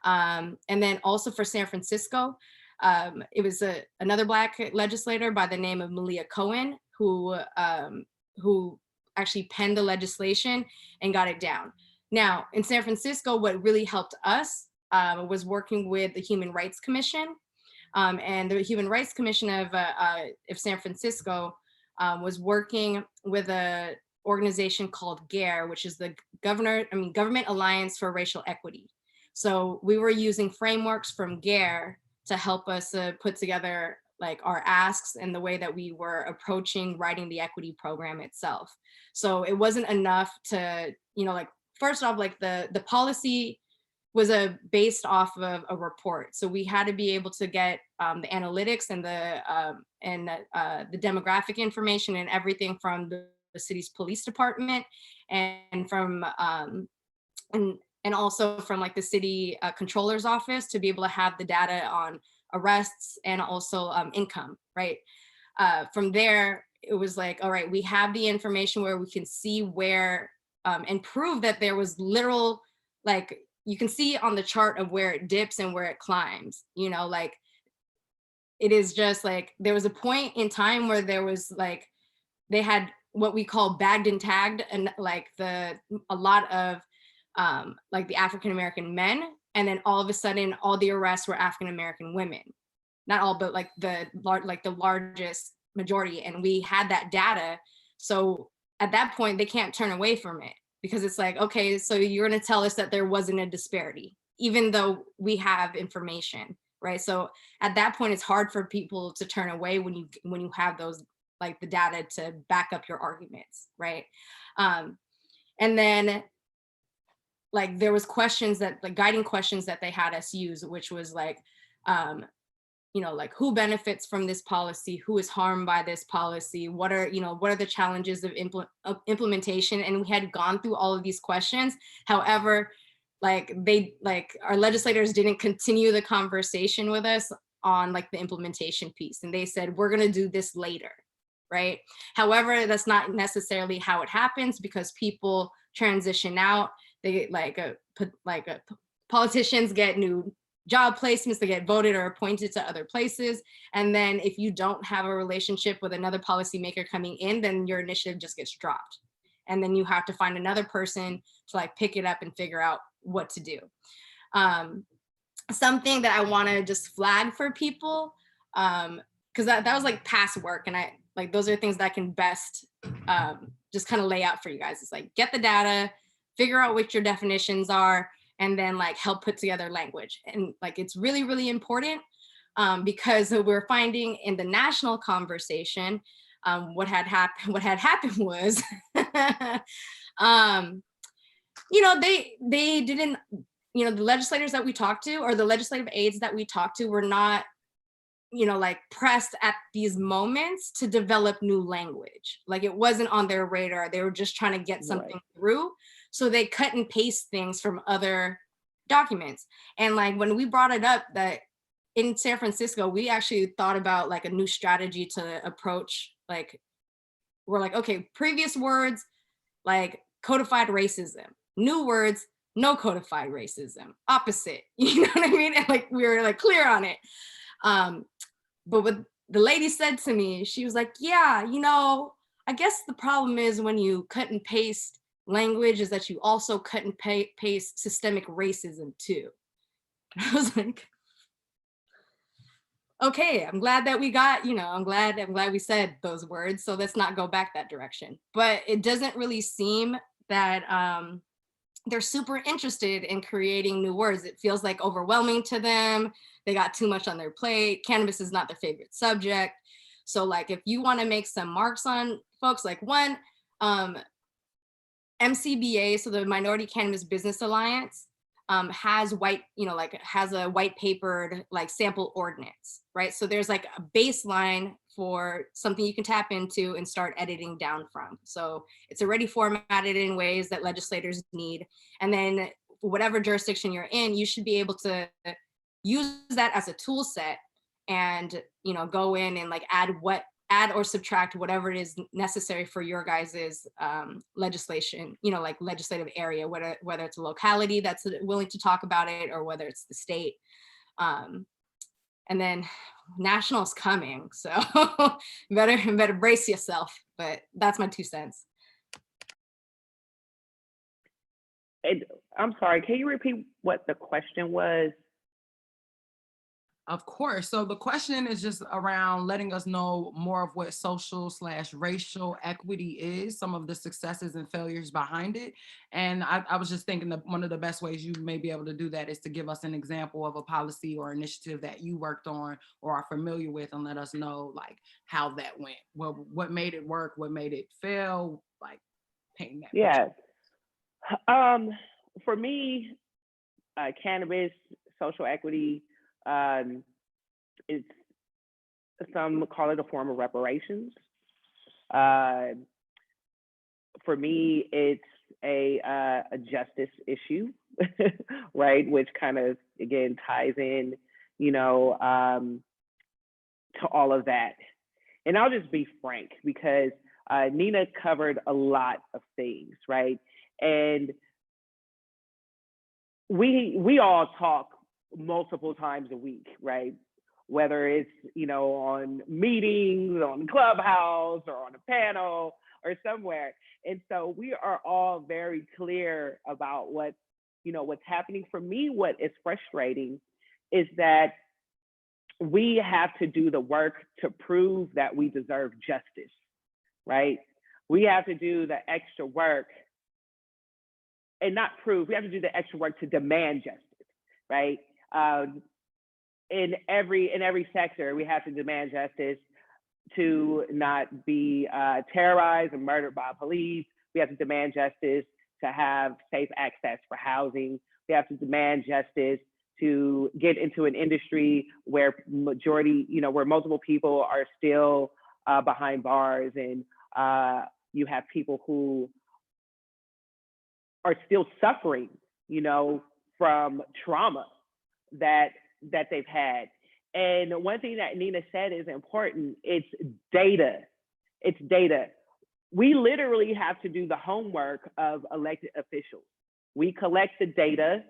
And then also for San Francisco, it was another Black legislator by the name of Malia Cohen who actually penned the legislation and got it down. Now, in San Francisco, what really helped us was working with the Human Rights Commission. And the Human Rights Commission of San Francisco was working with an organization called GARE, which is the Government Alliance for Racial Equity. So we were using frameworks from GARE to help us put together like our asks and the way that we were approaching writing the equity program itself. So it wasn't enough to, like, first off, like the policy was based off of a report. So we had to be able to get the analytics and the demographic information and everything from the city's police department and from and also from like the city controller's office to be able to have the data on arrests and also income, right? From there, it was like, all right, we have the information where we can see where and prove that there was literal, like, you can see on the chart of where it dips and where it climbs, like, it is just like, there was a point in time where there was like, they had what we call bagged and tagged, and like a lot of like the African-American men, and then all of a sudden, all the arrests were African-American women. Not all, but like the largest majority. And we had that data. So at that point, they can't turn away from it. Because it's like, okay, so you're gonna tell us that there wasn't a disparity, even though we have information, right? So at that point, it's hard for people to turn away when you have those, like the data to back up your arguments, right? And then like there was questions that, like guiding questions that they had us use, which was like, like who benefits from this policy, who is harmed by this policy, what are the challenges of implementation, and we had gone through all of these questions. However, our legislators didn't continue the conversation with us on like the implementation piece, and they said, we're going to do this later, right? However, that's not necessarily how it happens, because people transition out. They politicians get new job placements, they get voted or appointed to other places. And then if you don't have a relationship with another policymaker coming in, then your initiative just gets dropped. And then you have to find another person to like pick it up and figure out what to do. Something that I want to just flag for people, because that was like past work, and I like those are things that I can best just kind of lay out for you guys. It's like, get the data, figure out what your definitions are, and then like help put together language. And like, it's really, really important because we're finding in the national conversation, what had happened was, they didn't, the legislators that we talked to, or the legislative aides that we talked to, were not, like pressed at these moments to develop new language. Like it wasn't on their radar. They were just trying to get something through. So they cut and paste things from other documents. And like when we brought it up that in San Francisco, we actually thought about like a new strategy to approach, like, we're like, okay, previous words, like codified racism, new words, no codified racism, opposite, you know what I mean? And like, we were like clear on it. But what the lady said to me, she was like, yeah, I guess the problem is when you cut and paste language is that you also cut and paste systemic racism too. I was like, okay, I'm glad that we got, I'm glad we said those words. So let's not go back that direction. But it doesn't really seem that they're super interested in creating new words. It feels like overwhelming to them. They got too much on their plate. Cannabis is not their favorite subject. So like, if you want to make some marks on folks, like one, MCBA, so the Minority Cannabis Business Alliance, has has a white papered like sample ordinance, right? So there's like a baseline for something you can tap into and start editing down from. So it's already formatted in ways that legislators need. And then whatever jurisdiction you're in, you should be able to use that as a tool set and, go in and like add or subtract whatever it is necessary for your guys's legislation, like legislative area, whether it's a locality that's willing to talk about it or whether it's the state. And then national's coming, so better brace yourself. But that's my 2 cents. I'm sorry, can you repeat what the question was? Of course. So the question is just around letting us know more of what social/racial equity is, some of the successes and failures behind it. And I was just thinking that one of the best ways you may be able to do that is to give us an example of a policy or initiative that you worked on or are familiar with, and let us know like how that went. Well, what made it work? What made it fail? Like painting that picture. Yeah. For me, cannabis, social equity, it's, some call it a form of reparations. For me, it's a justice issue, right? Which kind of, again, ties in, to all of that. And I'll just be frank, because Nina covered a lot of things, right? And we all talk multiple times a week, right? Whether it's, on meetings, on Clubhouse, or on a panel, or somewhere. And so we are all very clear about what's happening. For me, what is frustrating is that we have to do the work to prove that we deserve justice, right? We have to do the extra work, and not prove, we have to do the extra work to demand justice, right? In every sector, we have to demand justice to not be terrorized and murdered by police. We have to demand justice to have safe access for housing. We have to demand justice to get into an industry where where multiple people are still behind bars, and you have people who are still suffering, from trauma that they've had. And one thing that Nina said is important. It's data. It's data. We literally have to do the homework of elected officials. We collect the data,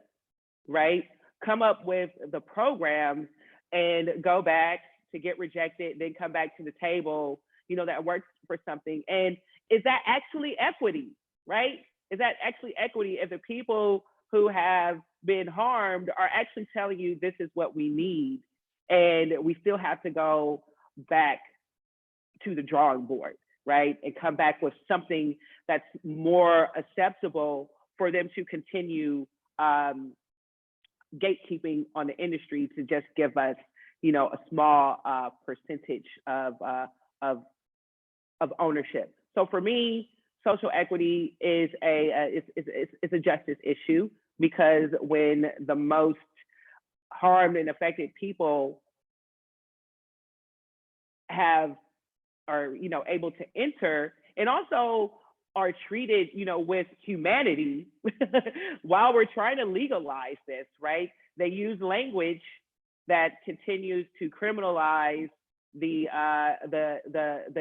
right? Come up with the programs and go back to get rejected, then come back to the table, that works for something. And is that actually equity, right? Is that actually equity if the people who have been harmed are actually telling you this is what we need, and we still have to go back to the drawing board, right? And come back with something that's more acceptable for them to continue gatekeeping on the industry to just give us, a small percentage of ownership. So for me, social equity is a justice issue, because when the most harmed and affected people are able to enter, and also are treated, with humanity while we're trying to legalize this, right? They use language that continues to criminalize the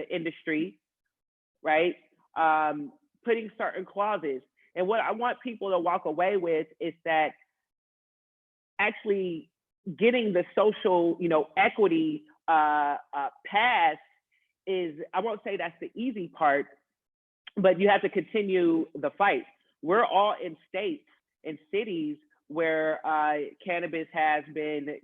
industry, right? Putting certain clauses. And what I want people to walk away with is that actually getting the social, equity passed I won't say that's the easy part, but you have to continue the fight. We're all in states and cities where cannabis has been,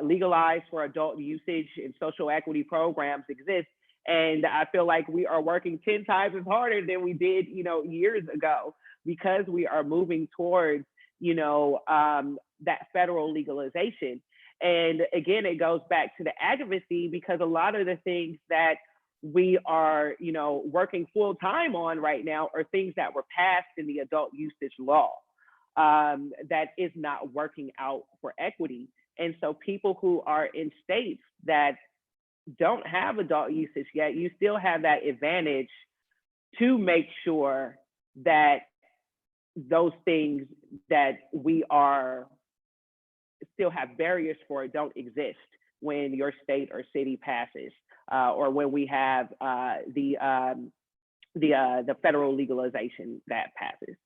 legalized for adult usage, and social equity programs exist. And I feel like we are working 10 times as harder than we did, years ago, because we are moving towards, that federal legalization. And again, it goes back to the advocacy, because a lot of the things that we are, working full time on right now are things that were passed in the adult usage law that is not working out for equity. And so people who are in states that don't have adult usage yet, you still have that advantage to make sure that those things that we are still have barriers for don't exist when your state or city passes, or when we have the federal legalization that passes.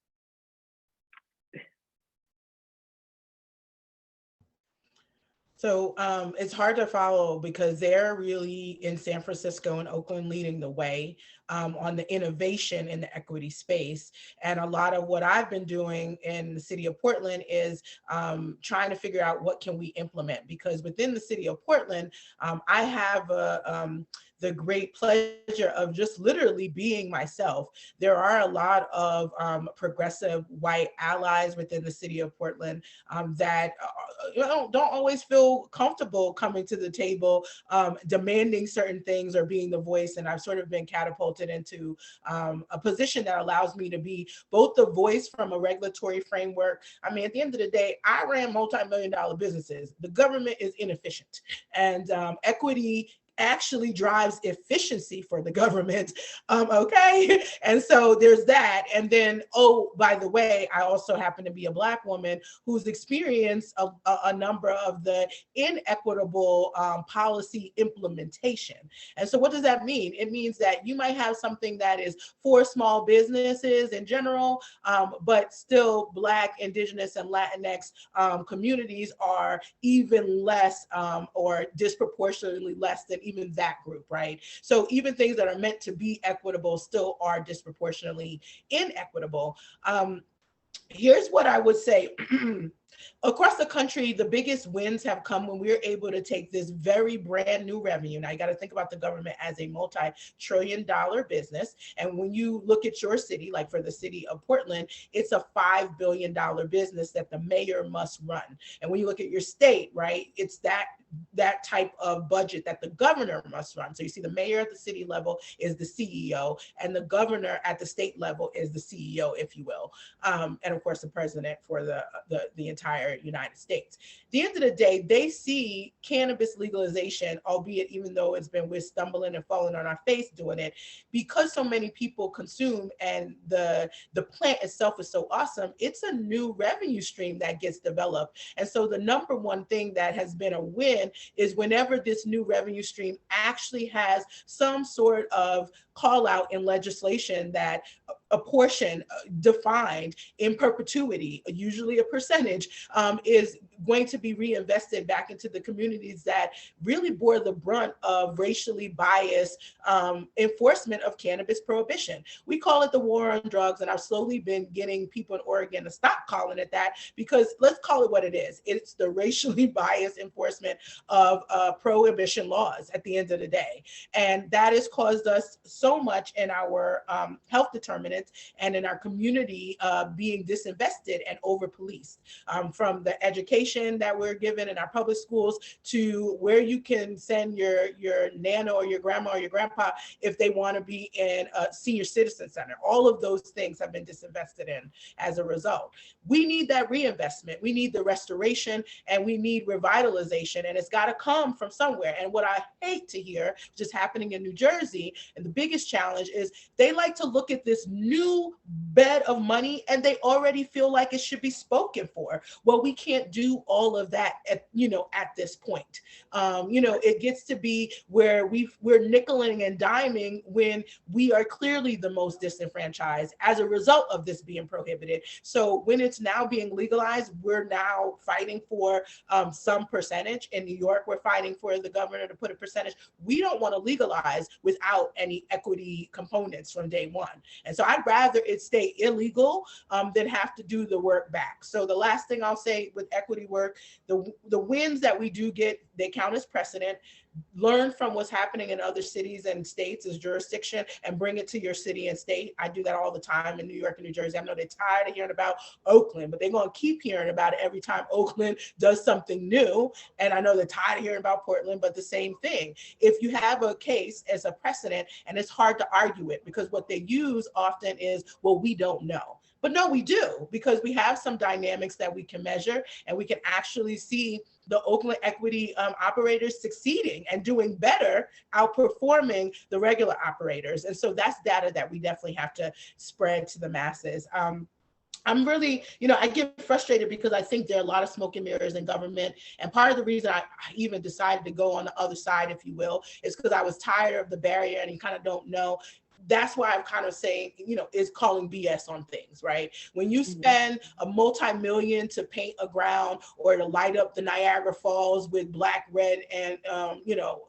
So it's hard to follow, because they're really in San Francisco and Oakland leading the way on the innovation in the equity space. And a lot of what I've been doing in the city of Portland is trying to figure out what can we implement, because within the city of Portland, I have the great pleasure of just literally being myself. There are a lot of progressive white allies within the city of Portland that don't always feel comfortable coming to the table, demanding certain things or being the voice. And I've sort of been catapulted into a position that allows me to be both the voice from a regulatory framework. I mean, at the end of the day, I ran multi-million-dollar businesses. The government is inefficient, and equity actually drives efficiency for the government. Okay. And so there's that. And then, oh, by the way, I also happen to be a Black woman who's experienced a number of the inequitable policy implementation. And so what does that mean? It means that you might have something that is for small businesses in general, but still Black, Indigenous, and Latinx communities are even less or disproportionately less than even that group, right? So even things that are meant to be equitable still are disproportionately inequitable. Here's what I would say. Across the country, the biggest wins have come when we're able to take this very brand new revenue. Now, you got to think about the government as a multi-trillion-dollar business. And when you look at your city, like for the city of Portland, it's a $5 billion business that the mayor must run. And when you look at your state, right, it's that type of budget that the governor must run. So you see the mayor at the city level is the CEO, and the governor at the state level is the CEO, if you will. And of course, the president for the entire United States. At the end of the day, they see cannabis legalization, albeit even though it's been with stumbling and falling on our face doing it, because so many people consume and the plant itself is so awesome, it's a new revenue stream that gets developed. And so the number one thing that has been a win is whenever this new revenue stream actually has some sort of call out in legislation that a portion defined in perpetuity, usually a percentage, is going to be reinvested back into the communities that really bore the brunt of racially biased enforcement of cannabis prohibition. We call it the war on drugs, and I've slowly been getting people in Oregon to stop calling it that, because let's call it what it is. It's the racially biased enforcement of prohibition laws at the end of the day. And that has caused us so much in our health determinants and in our community being disinvested and over-policed, from the education that we're given in our public schools to where you can send your nana or your grandma or your grandpa if they want to be in a senior citizen center. All of those things have been disinvested in as a result. We need that reinvestment. We need the restoration, and we need revitalization, and it's got to come from somewhere. And what I hate to hear, which is happening in New Jersey, and the biggest biggest challenge is they like to look at this new bed of money and they already feel like it should be spoken for. Well, we can't do all of that at this point. It gets to be where we're nickeling and diming when we are clearly the most disenfranchised as a result of this being prohibited. So when it's now being legalized, we're now fighting for some percentage. In New York, we're fighting for the governor to put a percentage. We don't want to legalize without any equity components from day one. And so I'd rather it stay illegal than have to do the work back. So the last thing I'll say with equity work, the wins that we do get, they count as precedent. Learn from what's happening in other cities and states as jurisdiction and bring it to your city and state. I do that all the time in New York and New Jersey. I know they're tired of hearing about Oakland, but they're going to keep hearing about it every time Oakland does something new. And I know they're tired of hearing about Portland, but the same thing. If you have a case as a precedent, and it's hard to argue it because what they use often is, well, we don't know. But no, we do, because we have some dynamics that we can measure, and we can actually see the Oakland equity operators succeeding and doing better, outperforming the regular operators. And so that's data that we definitely have to spread to the masses. I'm really, I get frustrated because I think there are a lot of smoke and mirrors in government. And part of the reason I even decided to go on the other side, if you will, is because I was tired of the barrier and you kind of don't know. That's why I'm kind of saying, is calling BS on things, right? When you spend a multi-million to paint a ground or to light up the Niagara Falls with black, red, and,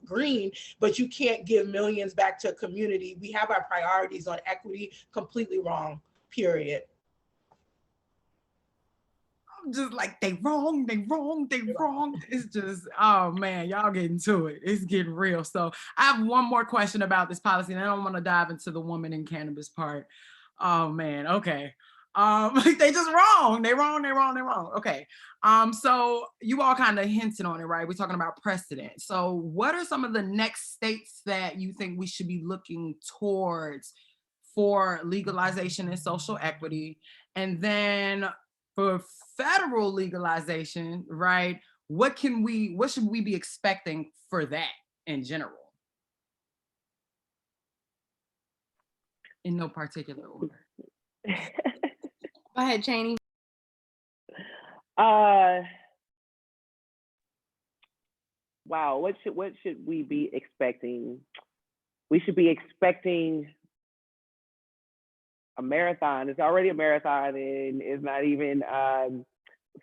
green, but you can't give millions back to a community, we have our priorities on equity completely wrong, period. Just like they wrong. It's just, oh man, y'all getting to it. It's getting real. So I have one more question about this policy, and I don't want to dive into the woman in cannabis part. Oh man, okay. They just wrong. They wrong. Okay. So you all kind of hinted on it, right? We're talking about precedent. So what are some of the next states that you think we should be looking towards for legalization and social equity? And then for federal legalization, right? What should we be expecting for that in general? In no particular order. Go ahead, Chaney. Wow, what should we be expecting? We should be expecting a marathon. It's already a marathon and it's not even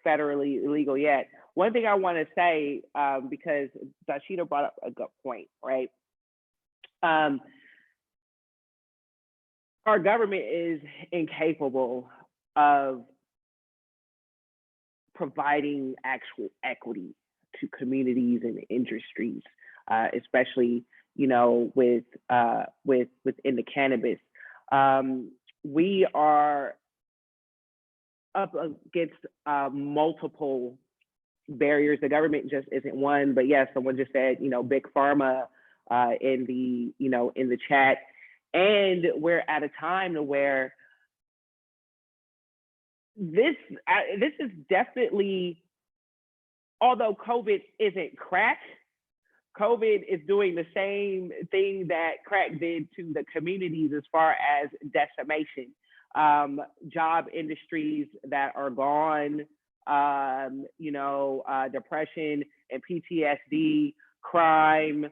federally illegal yet. One thing I want to say, because Dasheeda brought up a good point, right? Our government is incapable of providing actual equity to communities and industries, especially within the cannabis. We are up against multiple barriers. The government just isn't one, but yes, someone just said, big pharma in the chat, and we're at a time to where this is definitely, although COVID isn't crack, COVID is doing the same thing that crack did to the communities as far as decimation. Job industries that are gone, depression and PTSD, crime,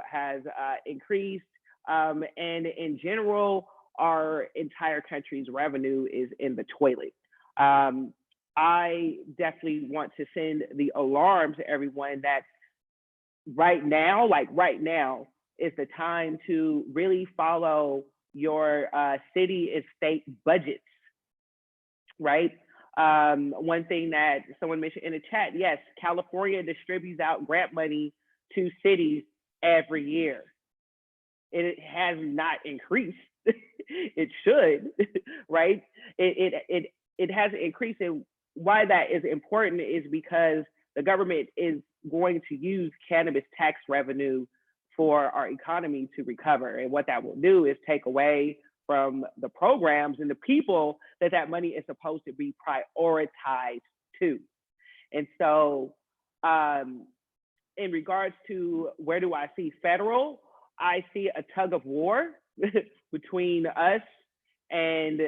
has increased. And in general, our entire country's revenue is in the toilet. I definitely want to send the alarm to everyone that right now is the time to really follow your city and state budgets, right? One thing that someone mentioned in the chat, yes, California distributes out grant money to cities every year. It has not increased. It should, right? It hasn't increased. And why that is important is because the government is going to use cannabis tax revenue for our economy to recover. And what that will do is take away from the programs and the people that money is supposed to be prioritized to. And so in regards to where do I see federal, I see a tug of war between us and,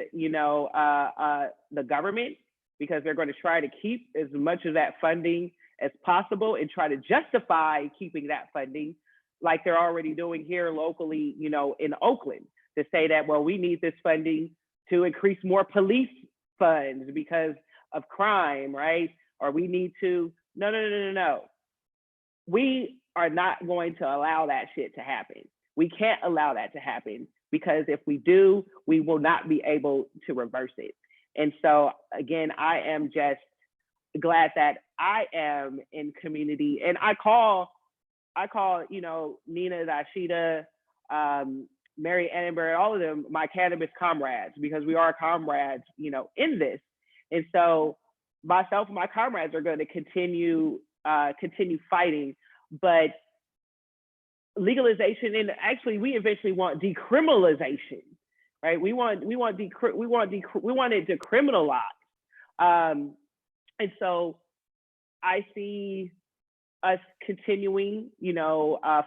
the government, because they're going to try to keep as much of that funding as possible and try to justify keeping that funding, like they're already doing here locally, in Oakland, to say that, well, we need this funding to increase more police funds because of crime, right? Or we need to, no. We are not going to allow that shit to happen. We can't allow that to happen, because if we do, we will not be able to reverse it. And so again, I am just glad that I am in community, and I call, Nina, Dasheeda, Mary Annenberg, all of them, my cannabis comrades, because we are comrades, in this. And so myself and my comrades are going to continue fighting, but legalization, and actually we eventually want decriminalization, right? We want it decriminalized. And so I see us continuing,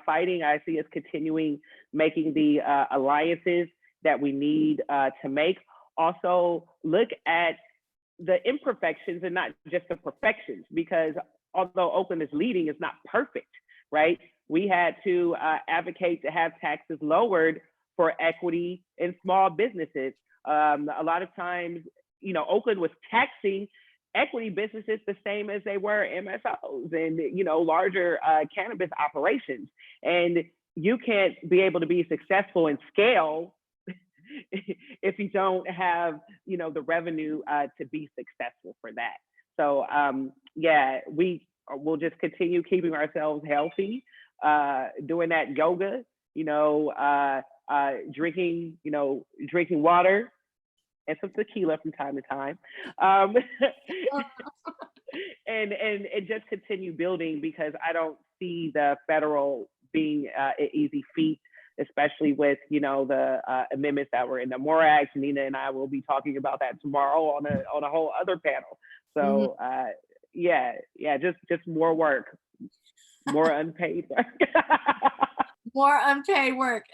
fighting. I see us continuing making the alliances that we need to make. Also look at the imperfections and not just the perfections, because although Oakland is leading, it's not perfect, right? We had to advocate to have taxes lowered for equity in small businesses. A lot of times, Oakland was taxing equity businesses the same as they were MSOs and, larger cannabis operations. And you can't be able to be successful and scale if you don't have, the revenue to be successful for that. So we'll just continue keeping ourselves healthy, doing that yoga, drinking water and some tequila from time to time, and just continue building, because I don't see the federal being an easy feat, especially with the amendments that were in the MORE Act. Nina and I will be talking about that tomorrow on a whole other panel. So just more work, more unpaid work. More unpaid work.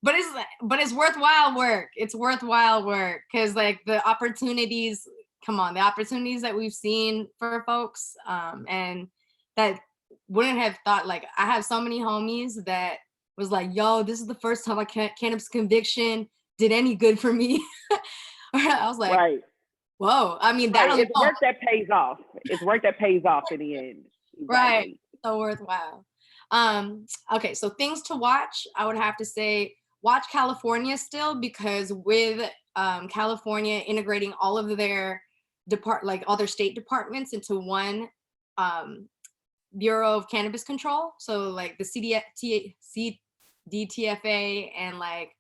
But it's worthwhile work. It's worthwhile work, because like the opportunities that we've seen for folks, and that wouldn't have thought, like I have so many homies that was like, yo, this is the first time cannabis conviction did any good for me. I was like, right. Whoa. I mean, it's work that pays off. It's work that pays off in the end. Exactly. Right. So worthwhile. Okay, so things to watch, I would have to say, watch California still, because with California integrating all of their all their state departments into one Bureau of Cannabis Control. So like the CDTFA and like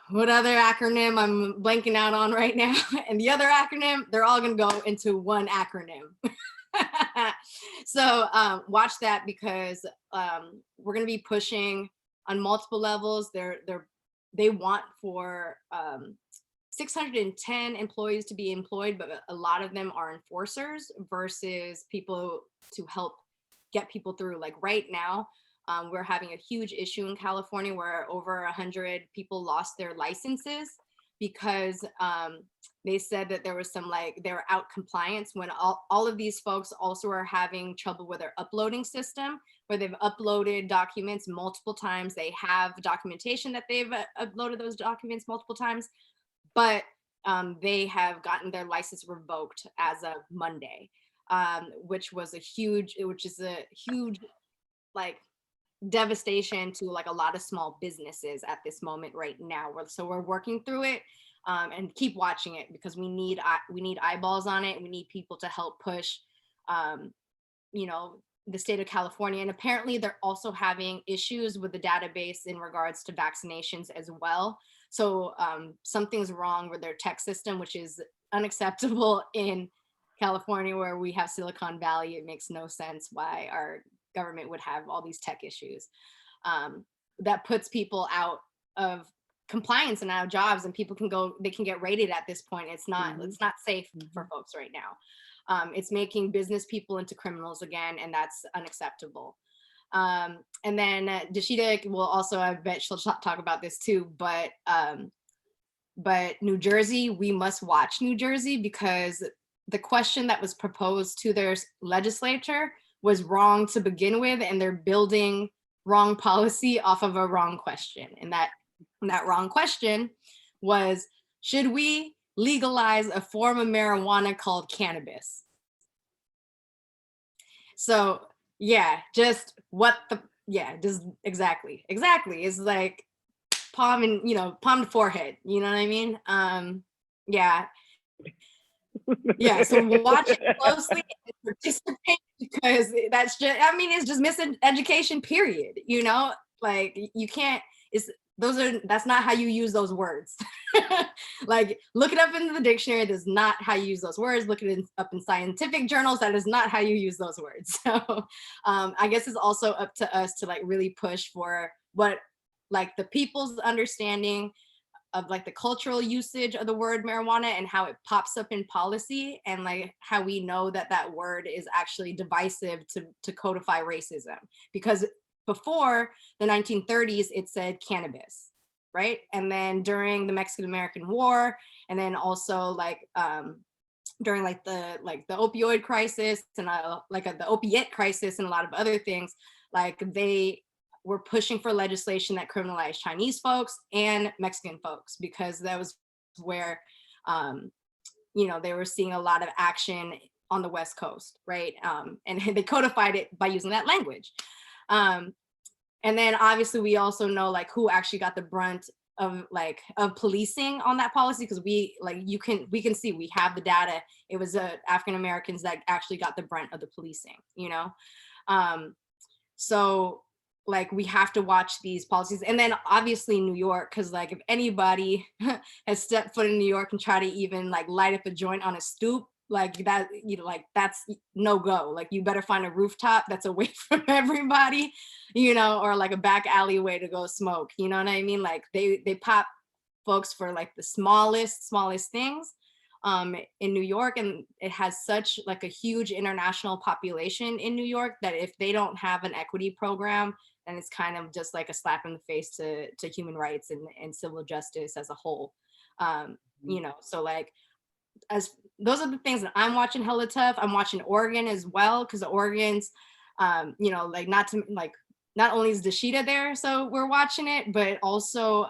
what other acronym I'm blanking out on right now, and the other acronym, they're all gonna go into one acronym. So watch that, because we're gonna be pushing on multiple levels. They want for 610 employees to be employed, but a lot of them are enforcers versus people to help get people through. Like right now, we're having a huge issue in California where over 100 people lost their licenses because they said that there was some, like, they were out compliance, when all of these folks also are having trouble with their uploading system, where they've uploaded documents multiple times. They have documentation that they've uploaded those documents multiple times, but they have gotten their license revoked as of Monday, which is a huge like devastation to like a lot of small businesses at this moment right now. So we're working through it, and keep watching it, because we need eyeballs on it. We need people to help push, the state of California. And apparently they're also having issues with the database in regards to vaccinations as well. So something's wrong with their tech system, which is unacceptable in California, where we have Silicon Valley. It makes no sense why our government would have all these tech issues. That puts people out of compliance and out of jobs, and people they can get raided at this point. It's not safe for folks right now. It's making business people into criminals again, and that's unacceptable. And then Dasheeda will also, I bet she'll talk about this too, but New Jersey, we must watch New Jersey, because the question that was proposed to their legislature was wrong to begin with, and they're building wrong policy off of a wrong question. And that wrong question was, should we legalize a form of marijuana called cannabis? So yeah, just just exactly. It's like palm to forehead, you know what I mean? Yeah, so watch it closely and participate, because that's just, I mean, it's just miseducation, period, you know? Like, you can't, that's not how you use those words. Like, look it up in the dictionary. That's not how you use those words. Look it up in scientific journals. That is not how you use those words. So I guess it's also up to us to like really push for what like the people's understanding of like the cultural usage of the word marijuana and how it pops up in policy, and like how we know that that word is actually divisive to codify racism. Because before the 1930s, it said cannabis, right? And then during the Mexican-American War, and then also like during like the opioid crisis and the opiate crisis and a lot of other things, like they were pushing for legislation that criminalized Chinese folks and Mexican folks, because that was where they were seeing a lot of action on the West Coast, right? And they codified it by using that language. And then obviously we also know like who actually got the brunt of policing on that policy, because we can see, we have the data. It was African Americans that actually got the brunt of the policing, you know? So like we have to watch these policies. And then obviously New York, because like if anybody has stepped foot in New York and try to even like light up a joint on a stoop, like that, that's no go. Like you better find a rooftop that's away from everybody, or like a back alleyway to go smoke, you know what I mean? Like they pop folks for like the smallest things in New York. And it has such like a huge international population in New York that if they don't have an equity program, then it's kind of just like a slap in the face to human rights and civil justice as a whole. So like, as those are the things that I'm watching hella tough. I'm watching Oregon as well, because Oregon's not only is Dasheeda there, so we're watching it, but also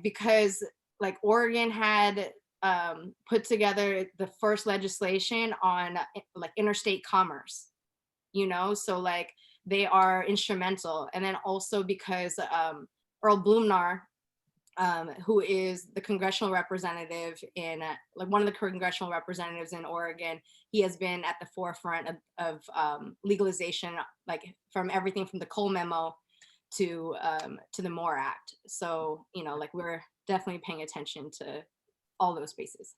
because like Oregon had put together the first legislation on like interstate commerce, so like they are instrumental. And then also because Earl Blumnar, who is the congressional representative in one of the congressional representatives in Oregon, he has been at the forefront of legalization, like from everything from the Cole memo to the MORE Act. So like we're definitely paying attention to all those spaces.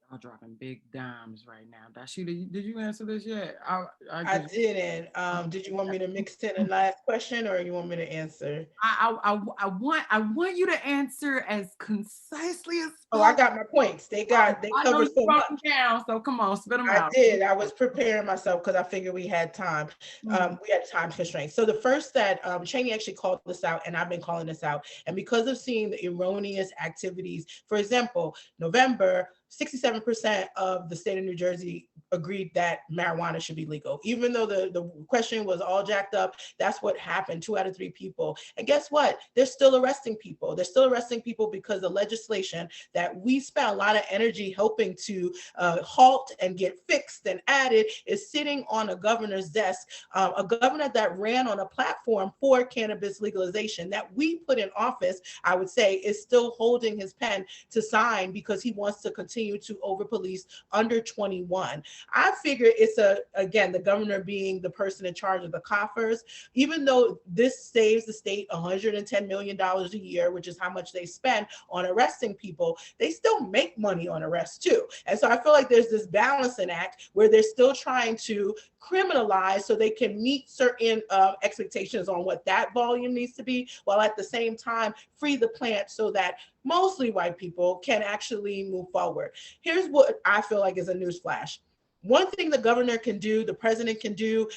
I'm dropping big dimes right now. Dasheeda, did you answer this yet? I didn't. Did you want me to mix in a last question, or you want me to answer? I want you to answer as concisely as possible. Oh, I got my points. They covered so much. Down, so come on, spit them out. I did. I was preparing myself because I figured we had time. We had time constraints. So the first that Chaney actually called this out, and I've been calling this out, and because of seeing the erroneous activities, for example, November, 67% of the state of New Jersey agreed that marijuana should be legal. Even though the question was all jacked up, that's what happened, 2 out of 3 people. And guess what? They're still arresting people. They're still arresting people because the legislation that we spent a lot of energy helping to halt and get fixed and added is sitting on a governor's desk, a governor that ran on a platform for cannabis legalization that we put in office, I would say, is still holding his pen to sign because he wants to continue to over-police under 21. I figure it's again, the governor being the person in charge of the coffers, even though this saves the state $110 million a year, which is how much they spend on arresting people, they still make money on arrests too. And so I feel like there's this balancing act where they're still trying to criminalize so they can meet certain expectations on what that volume needs to be, while at the same time free the plant so that mostly white people can actually move forward. Here's what I feel like is a newsflash. One thing the governor can do, the president can do,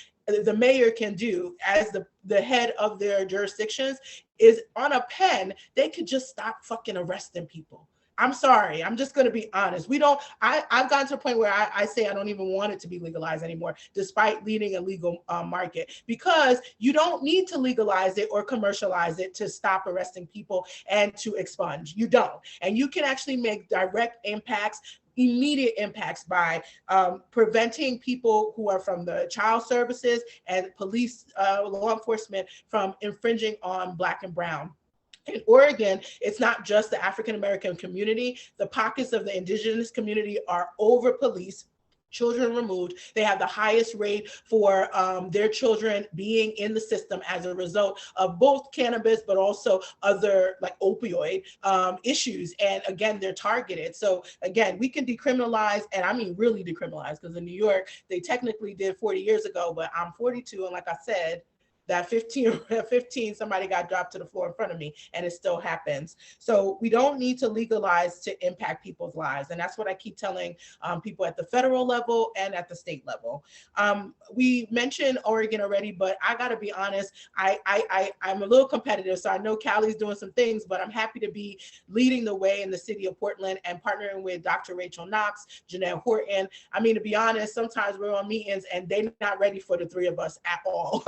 the mayor can do as the head of their jurisdictions is on a pen, they could just stop fucking arresting people. I'm sorry. I'm just going to be honest. I've gotten to a point where I say I don't even want it to be legalized anymore, despite leading a legal market, because you don't need to legalize it or commercialize it to stop arresting people and to expunge. You don't. And you can actually make direct impacts, immediate impacts by preventing people who are from the child services and police, law enforcement from infringing on Black and Brown. In Oregon, it's not just the African-American community. The pockets of the indigenous community are over-policed, children removed. They have the highest rate for their children being in the system as a result of both cannabis, but also other like opioid issues. And again, they're targeted. So again, we can decriminalize, and I mean really decriminalize, because in New York, they technically did 40 years ago, but I'm 42. And like I said, that 15, somebody got dropped to the floor in front of me, and it still happens. So we don't need to legalize to impact people's lives. And that's what I keep telling people at the federal level and at the state level. We mentioned Oregon already, but I gotta be honest, I'm a little competitive. So I know Callie's doing some things, but I'm happy to be leading the way in the city of Portland and partnering with Dr. Rachel Knox, Jeanette Horton. I mean, to be honest, sometimes we're on meetings and they're not ready for the three of us at all.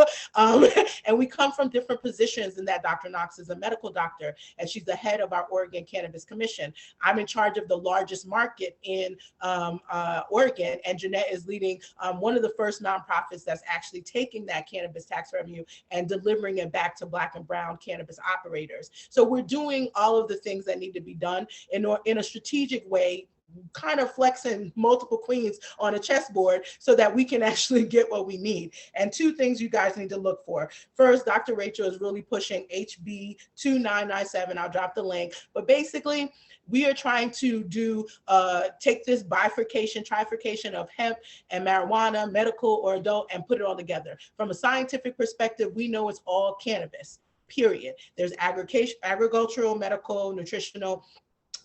And we come from different positions in that. Dr. Knox is a medical doctor, and she's the head of our Oregon Cannabis Commission. I'm in charge of the largest market in Oregon, and Jeanette is leading one of the first nonprofits that's actually taking that cannabis tax revenue and delivering it back to Black and Brown cannabis operators. So we're doing all of the things that need to be done in a strategic way, kind of flexing multiple queens on a chessboard so that we can actually get what we need. And two things you guys need to look for. First, Dr. Rachel is really pushing HB 2997. I'll drop the link. But basically, we are trying to take this trifurcation of hemp and marijuana, medical or adult, and put it all together. From a scientific perspective, we know it's all cannabis, period. There's agricultural, medical, nutritional.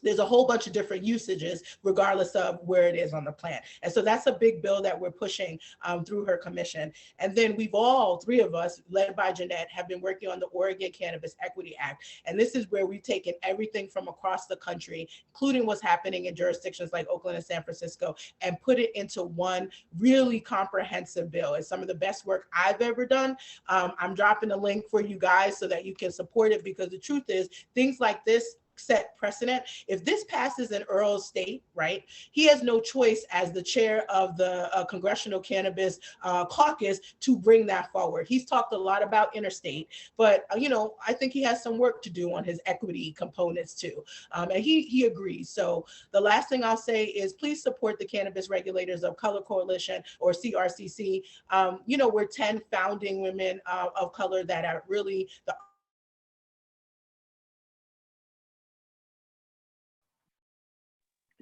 There's a whole bunch of different usages regardless of where it is on the plant. And so that's a big bill that we're pushing through her commission. And then we've all, three of us, led by Jeanette, have been working on the Oregon Cannabis Equity Act. And this is where we've taken everything from across the country, including what's happening in jurisdictions like Oakland and San Francisco, and put it into one really comprehensive bill. It's some of the best work I've ever done. I'm dropping a link for you guys so that you can support it, because the truth is, things like this set precedent. If this passes in Earl's state, right, he has no choice as the chair of the Congressional Cannabis Caucus to bring that forward. He's talked a lot about interstate, but I think he has some work to do on his equity components too. And he agrees. So the last thing I'll say is please support the Cannabis Regulators of Color Coalition, or CRCC. We're 10 founding women of color that are really the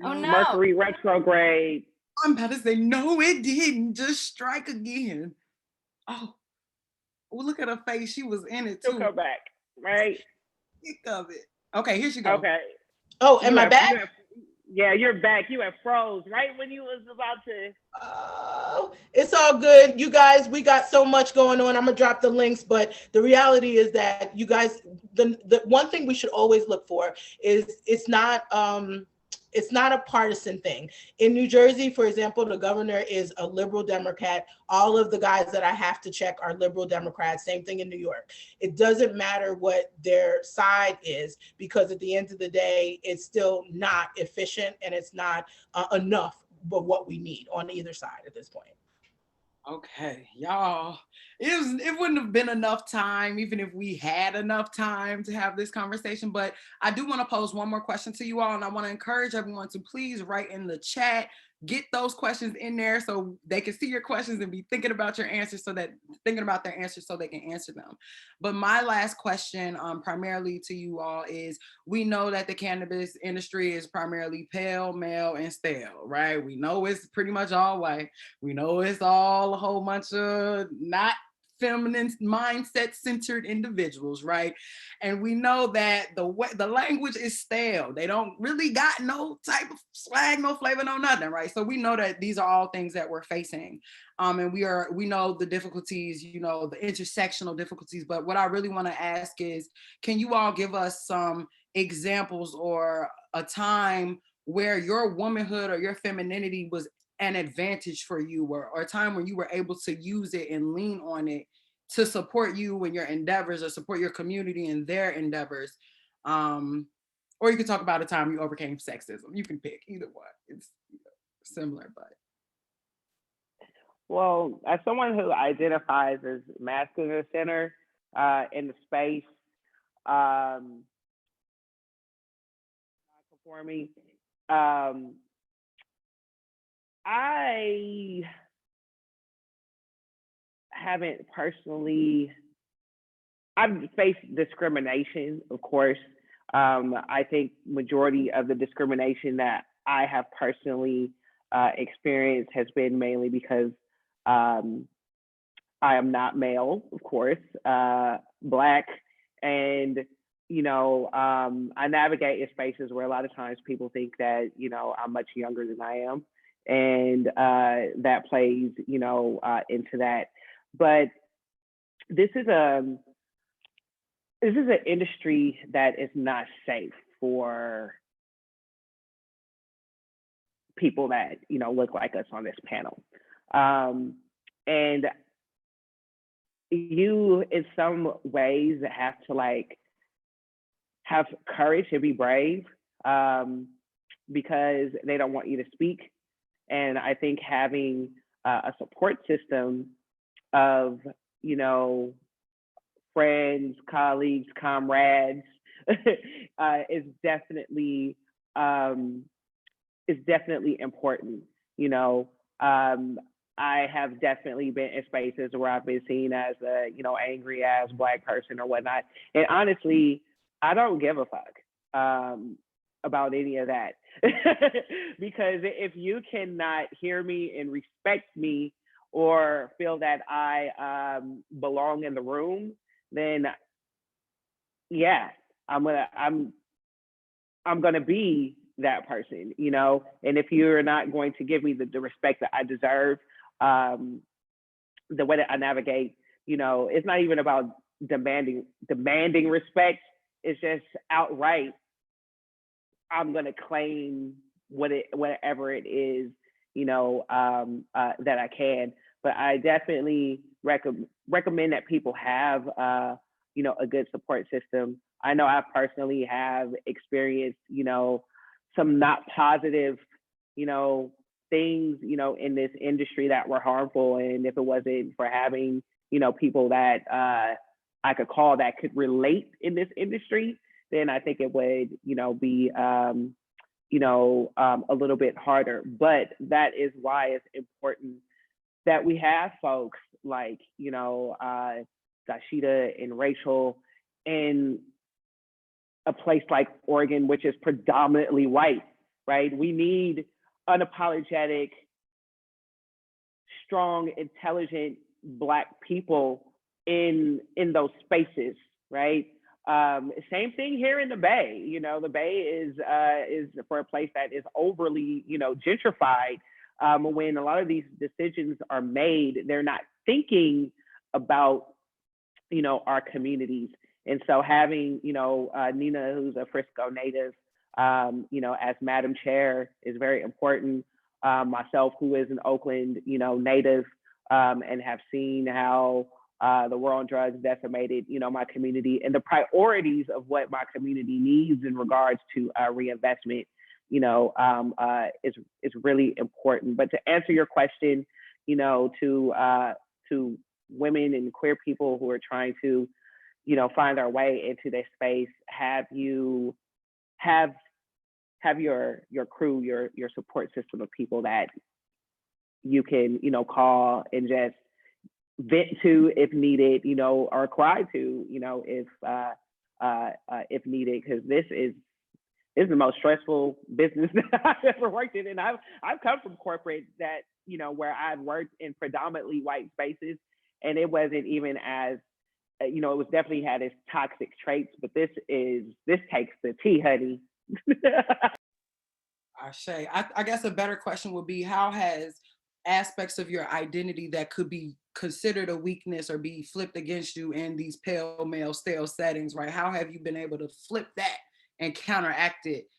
Oh no. Mercury retrograde. I'm about to say, no, it didn't. Just strike again. Oh, well, look at her face. She was in it too. She'll come back, right? Think of it. Okay, here she goes. Okay. Oh, am I back? Yeah, you're back. You have froze right when you was about to. Oh, it's all good. You guys, we got so much going on. I'm gonna drop the links, but the reality is that you guys, the one thing we should always look for is it's not a partisan thing. In New Jersey, for example, the governor is a liberal Democrat. All of the guys that I have to check are liberal Democrats. Same thing in New York. It doesn't matter what their side is, because at the end of the day, it's still not efficient, and it's not enough of what we need on either side at this point. Okay, y'all, it wouldn't have been enough time, even if we had enough time to have this conversation. But I do want to pose one more question to you all, and I want to encourage everyone to please write in the chat. Get those questions in there so they can see your questions and be thinking about their answers so they can answer them. But my last question, primarily to you all, is we know that the cannabis industry is primarily pale, male, and stale, right? We know it's pretty much all white. We know it's all a whole bunch of not feminine mindset centered individuals, right? And we know that the language is stale. They don't really got no type of swag, no flavor, no nothing, right? So we know that these are all things that we're facing. And we know the difficulties, you know, the intersectional difficulties. But what I really want to ask is, can you all give us some examples or a time where your womanhood or your femininity was an advantage for you, or a time where you were able to use it and lean on it to support you in your endeavors or support your community in their endeavors? Or you can talk about a time you overcame sexism. You can pick either one. It's similar, but. Well, as someone who identifies as masculine center in the space, non-conforming, I haven't personally, I've faced discrimination, of course. I think majority of the discrimination that I have personally experienced has been mainly because I am not male, of course, Black, and you know, I navigate in spaces where a lot of times people think that, you know, I'm much younger than I am, and that plays, you know, into that. But this is an industry that is not safe for people that, you know, look like us on this panel. And you, in some ways, have to like have courage and be brave because they don't want you to speak. And I think having a support system of, you know, friends, colleagues, comrades is definitely important. You know, I have definitely been in spaces where I've been seen as a, you know, angry ass Black person or whatnot. And honestly, I don't give a fuck about any of that. Because if you cannot hear me and respect me or feel that I belong in the room, then yeah, I'm gonna be that person, you know. And if you're not going to give me the respect that I deserve, the way that I navigate, you know, it's not even about demanding respect. It's just outright, I'm gonna claim whatever it is, you know, that I can. But I definitely recommend that people have, you know, a good support system. I know I personally have experienced, you know, some not positive, you know, things, you know, in this industry that were harmful. And if it wasn't for having, you know, people that I could call that could relate in this industry, then I think it would, you know, be, you know, a little bit harder. But that is why it's important that we have folks like, you know, Dasheeda and Rachel in a place like Oregon, which is predominantly white, right? We need unapologetic, strong, intelligent Black people in those spaces, right? Same thing here in the Bay. You know, the Bay is for a place that is overly, you know, gentrified. When a lot of these decisions are made, they're not thinking about, you know, our communities. And so having, you know, Nina, who's a Frisco native, you know, as Madam Chair is very important. Myself, who is an Oakland, you know, native, and have seen how the war on drugs decimated, you know, my community, and the priorities of what my community needs in regards to reinvestment, you know, is really important. But to answer your question, you know, to women and queer people who are trying to, you know, find their way into this space, have your crew, your support system of people that you can, you know, call and just vent to if needed, you know, or cry to, you know, if needed, because this is the most stressful business that I've ever worked in. And I've come from corporate that, you know, where I've worked in predominantly white spaces, and it wasn't even as, you know, it was definitely had its toxic traits, but this takes the tea, honey. I guess a better question would be, how has aspects of your identity that could be considered a weakness or be flipped against you in these pale male stale settings, right? How have you been able to flip that and counteract it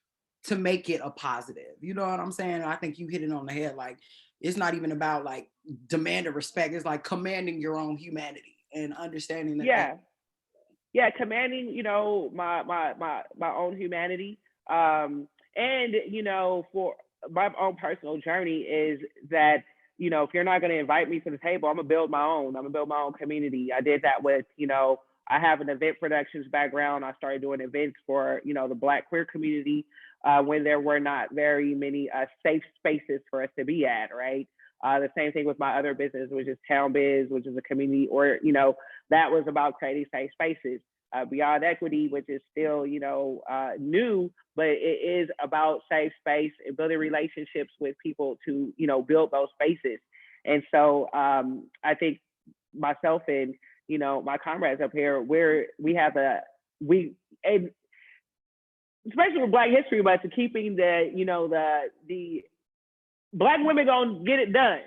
to make it a positive? You know what I'm saying? I think you hit it on the head. Like, it's not even about like demanding respect. It's like commanding your own humanity and understanding that. Yeah, commanding, you know, my own humanity. And, you know, for my own personal journey is that, you know, if you're not going to invite me to the table, I'm going to build my own. I'm going to build my own community. I did that with, you know, I have an event productions background. I started doing events for, you know, the Black queer community when there were not very many safe spaces for us to be at, right? The same thing with my other business, which is Town Biz, which is a community, or, you know, that was about creating safe spaces. Beyond Equity, which is still, you know, new, but it is about safe space and building relationships with people to, you know, build those spaces. And so I think myself and, you know, my comrades up here, and especially with Black History Month, to keeping the, you know, the Black women gonna get it done.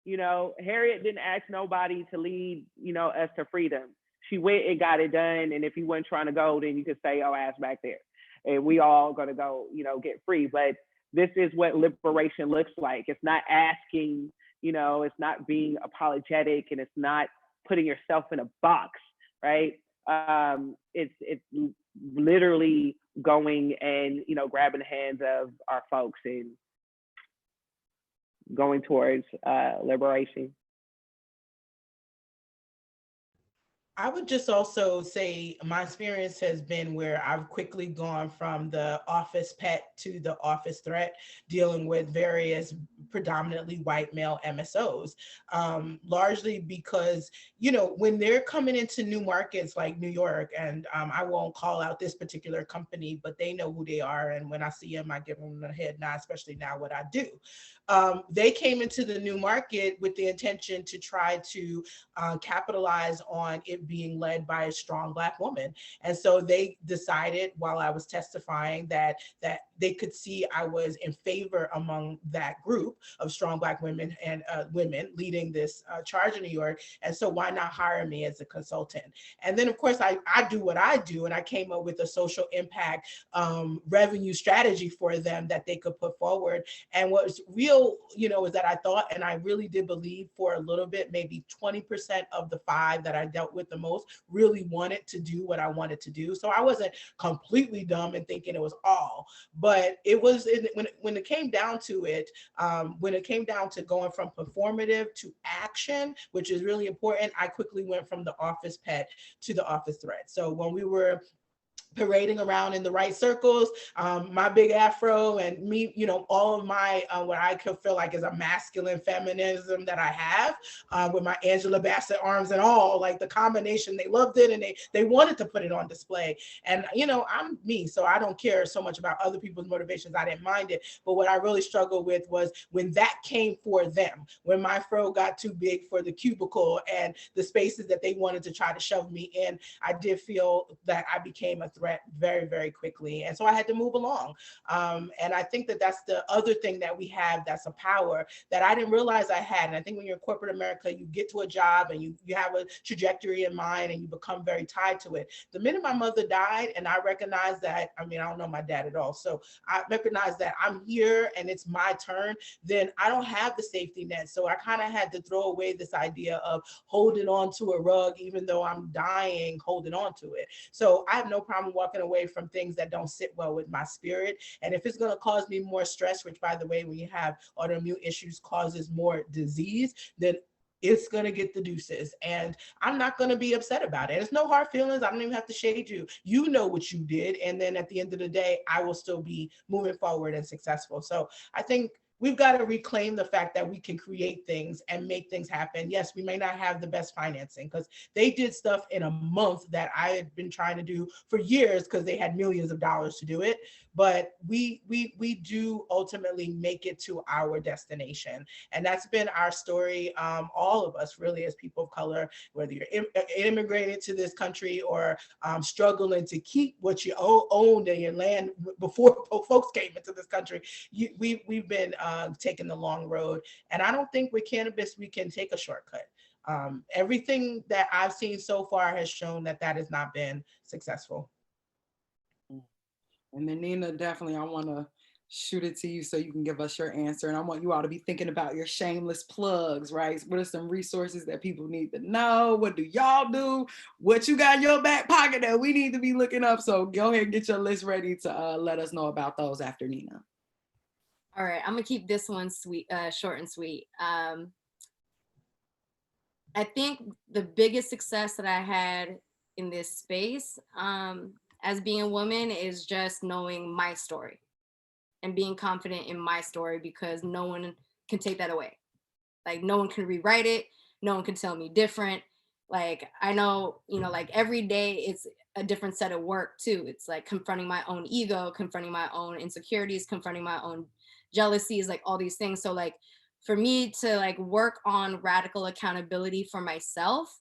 You know, Harriet didn't ask nobody to lead, you know, us to freedom. She went and got it done. And if you weren't trying to go, then you could say, oh, ass back there. And we all gonna go, you know, get free. But this is what liberation looks like. It's not asking, you know, it's not being apologetic, and it's not putting yourself in a box, right? It's literally going and, you know, grabbing the hands of our folks and going towards liberation. I would just also say my experience has been where I've quickly gone from the office pet to the office threat, dealing with various predominantly white male MSOs, largely because, you know, when they're coming into new markets like New York, and I won't call out this particular company, but they know who they are. And when I see them, I give them a head nod, especially now what I do. They came into the new market with the intention to try to capitalize on it being led by a strong Black woman. And so they decided, while I was testifying, that they could see I was in favor among that group of strong Black women and women leading this charge in New York. And so why not hire me as a consultant? And then, of course, I do what I do, and I came up with a social impact revenue strategy for them that they could put forward. And what was real, you know, is that I thought, and I really did believe for a little bit, maybe 20% of the 5 that I dealt with the most really wanted to do what I wanted to do. So I wasn't completely dumb and thinking it was all, but it was when it came down to it, when it came down to going from performative to action, which is really important, I quickly went from the office pet to the office threat. So when we were parading around in the right circles, my big afro and me, you know, all of my, what I could feel like is a masculine feminism that I have with my Angela Bassett arms and all, like the combination, they loved it and they wanted to put it on display. And, you know, I'm me, so I don't care so much about other people's motivations. I didn't mind it. But what I really struggled with was when that came for them, when my fro got too big for the cubicle and the spaces that they wanted to try to shove me in, I did feel that I became a threat very, very quickly. And so I had to move along. And I think that that's the other thing that we have that's a power that I didn't realize I had. And I think when you're in corporate America, you get to a job and you have a trajectory in mind and you become very tied to it. The minute my mother died and I recognized that, I mean, I don't know my dad at all. So I recognized that I'm here and it's my turn, then I don't have the safety net. So I kind of had to throw away this idea of holding on to a rug, even though I'm dying, holding on to it. So I have no problem walking away from things that don't sit well with my spirit. And if it's going to cause me more stress, which by the way, when you have autoimmune issues causes more disease, then it's going to get the deuces. And I'm not going to be upset about it. It's no hard feelings. I don't even have to shade you. You know what you did. And then at the end of the day, I will still be moving forward and successful. So I think we've got to reclaim the fact that we can create things and make things happen. Yes, we may not have the best financing because they did stuff in a month that I had been trying to do for years because they had millions of dollars to do it. But we do ultimately make it to our destination. And that's been our story, all of us really as people of color, whether you're immigrated to this country or struggling to keep what you owned in your land before folks came into this country. We've been taking the long road. And I don't think with cannabis, we can take a shortcut. Everything that I've seen so far has shown that that has not been successful. And then Nina, definitely, I want to shoot it to you so you can give us your answer. And I want you all to be thinking about your shameless plugs, right? What are some resources that people need to know? What do y'all do? What you got in your back pocket that we need to be looking up? So go ahead and get your list ready to let us know about those after Nina. All right, I'm gonna keep this one sweet, short and sweet. I think the biggest success that I had in this space as being a woman is just knowing my story and being confident in my story, because no one can take that away. Like, no one can rewrite it. No one can tell me different. Like, I know, you know, like every day it's a different set of work too. It's like confronting my own ego, confronting my own insecurities, confronting my own jealousies, like all these things. So like for me to like work on radical accountability for myself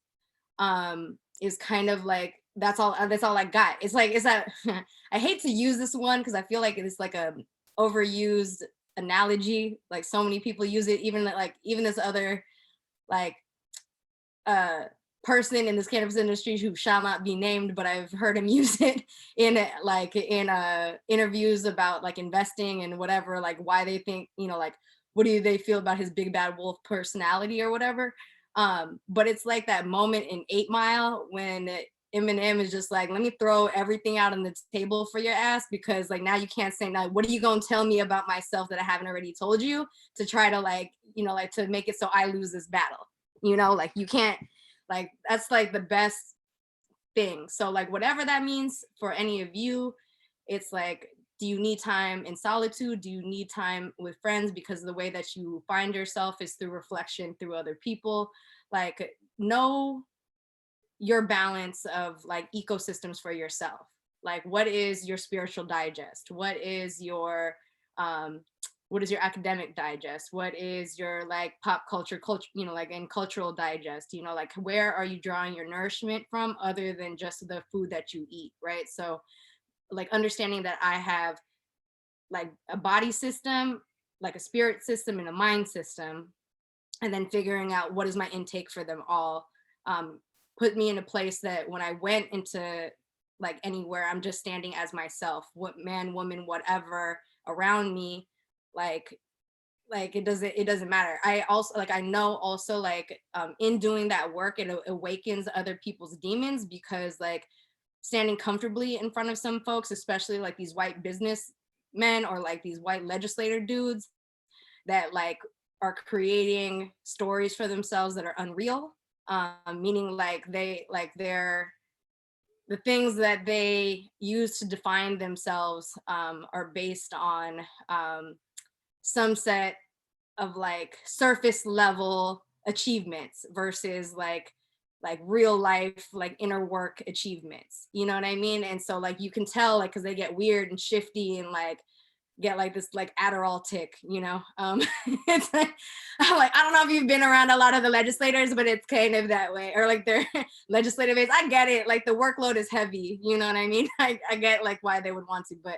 is kind of like, that's all I got. It's like, it's that I hate to use this one because I feel like it's like a overused analogy. Like so many people use it, even this other like person in this cannabis industry who shall not be named, but I've heard him use it in interviews about like investing and whatever, like why they think, you know, like what do they feel about his big bad wolf personality or whatever. But it's like that moment in 8 Mile when Eminem is just like, let me throw everything out on the table for your ass, because like now you can't say, now what are you gonna tell me about myself that I haven't already told you, to try to like, you know, like to make it so I lose this battle, you know, like you can't, like that's like the best thing. So like whatever that means for any of you, it's like, do you need time in solitude? Do you need time with friends? Because the way that you find yourself is through reflection, through other people. Like know your balance of like ecosystems for yourself. Like what is your spiritual digest? What is your academic digest? What is your like pop culture, you know, like in cultural digest, you know, like where are you drawing your nourishment from other than just the food that you eat, right? So like understanding that I have like a body system, like a spirit system and a mind system, and then figuring out what is my intake for them all, put me in a place that when I went into like anywhere, I'm just standing as myself, what man, woman, whatever around me, like it doesn't matter. I also like, I know also like in doing that work, it awakens other people's demons, because like standing comfortably in front of some folks, especially like these white businessmen or like these white legislator dudes that like are creating stories for themselves that are unreal, meaning like they're the things that they use to define themselves are based on some set of like surface level achievements versus like real life, like inner work achievements, you know what I mean? And so like you can tell, like, because they get weird and shifty and like get like this like Adderall tick, you know. It's like, I don't know if you've been around a lot of the legislators, but it's kind of that way, or like their legislative aides. I get it, like the workload is heavy, you know what I mean? I get like why they would want to, but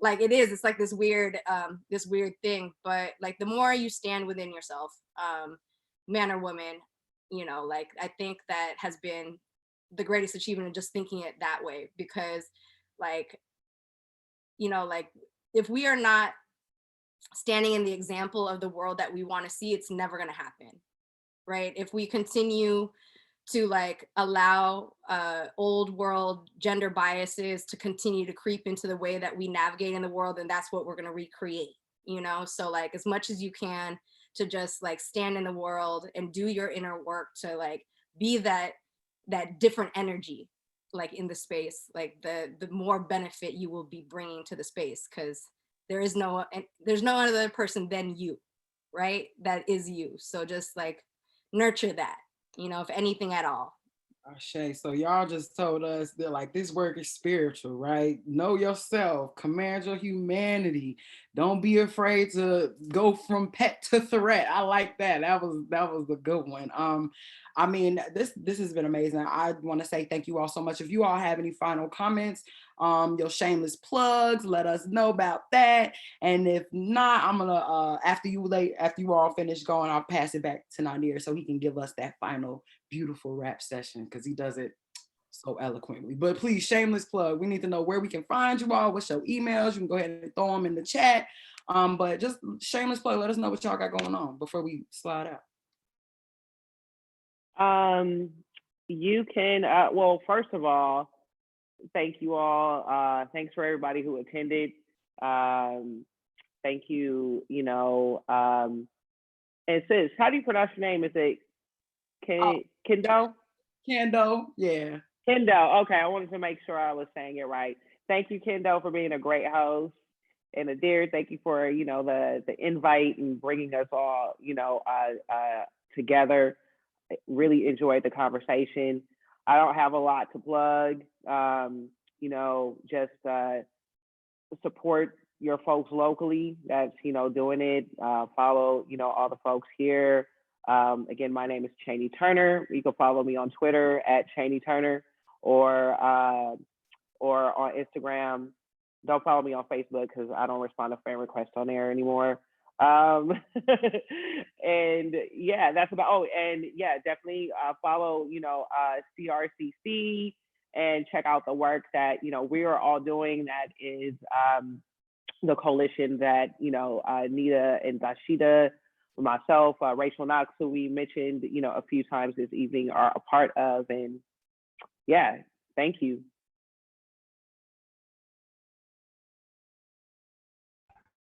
like it's like this weird thing. But like the more you stand within yourself, man or woman, you know, like I think that has been the greatest achievement of just thinking it that way. Because like, you know, like if we are not standing in the example of the world that we want to see, it's never going to happen, right? If we continue to like allow old world gender biases to continue to creep into the way that we navigate in the world, then that's what we're going to recreate, you know? So like as much as you can to just like stand in the world and do your inner work to like be that different energy, like in the space, like the more benefit you will be bringing to the space. Because there's no other person than you, right? That is you. So just like nurture that, if anything at all. Shay, so y'all just told us that like this work is spiritual, right? Know yourself, command your humanity. Don't be afraid to go from pet to threat. I like that. That was a good one. I mean, this has been amazing. I want to say thank you all so much. If you all have any final comments, your shameless plugs, let us know about that. And if not, I'm gonna after you all finish going, I'll pass it back to Nadir so he can give us that final beautiful rap session because he does it so eloquently. But please, shameless plug. We need to know where we can find you all. What's your emails? You can go ahead and throw them in the chat. But just shameless plug. Let us know what y'all got going on before we slide out. You can. Well, first of all, thank you all. Thanks for everybody who attended. Thank you. And sis, how do you pronounce your name? Is it Kandeaux? Kandeaux, yeah. Kandeaux. Okay, I wanted to make sure I was saying it right. Thank you, Kandeaux, for being a great host. And Nadir, thank you for the invite and bringing us all together. I really enjoyed the conversation. I don't have a lot to plug. Just support your folks locally that's doing it. Follow all the folks here. Again, my name is Chaney Turner. You can follow me on Twitter at Chaney Turner or on Instagram. Don't follow me on Facebook because I don't respond to friend requests on there anymore. And yeah, that's about. Oh, and yeah, definitely follow CRCC and check out the work that we are all doing. That is the coalition that Nita and Dasheeda, myself, Rachel Knox, who we mentioned a few times this evening, are a part of. And yeah, thank you.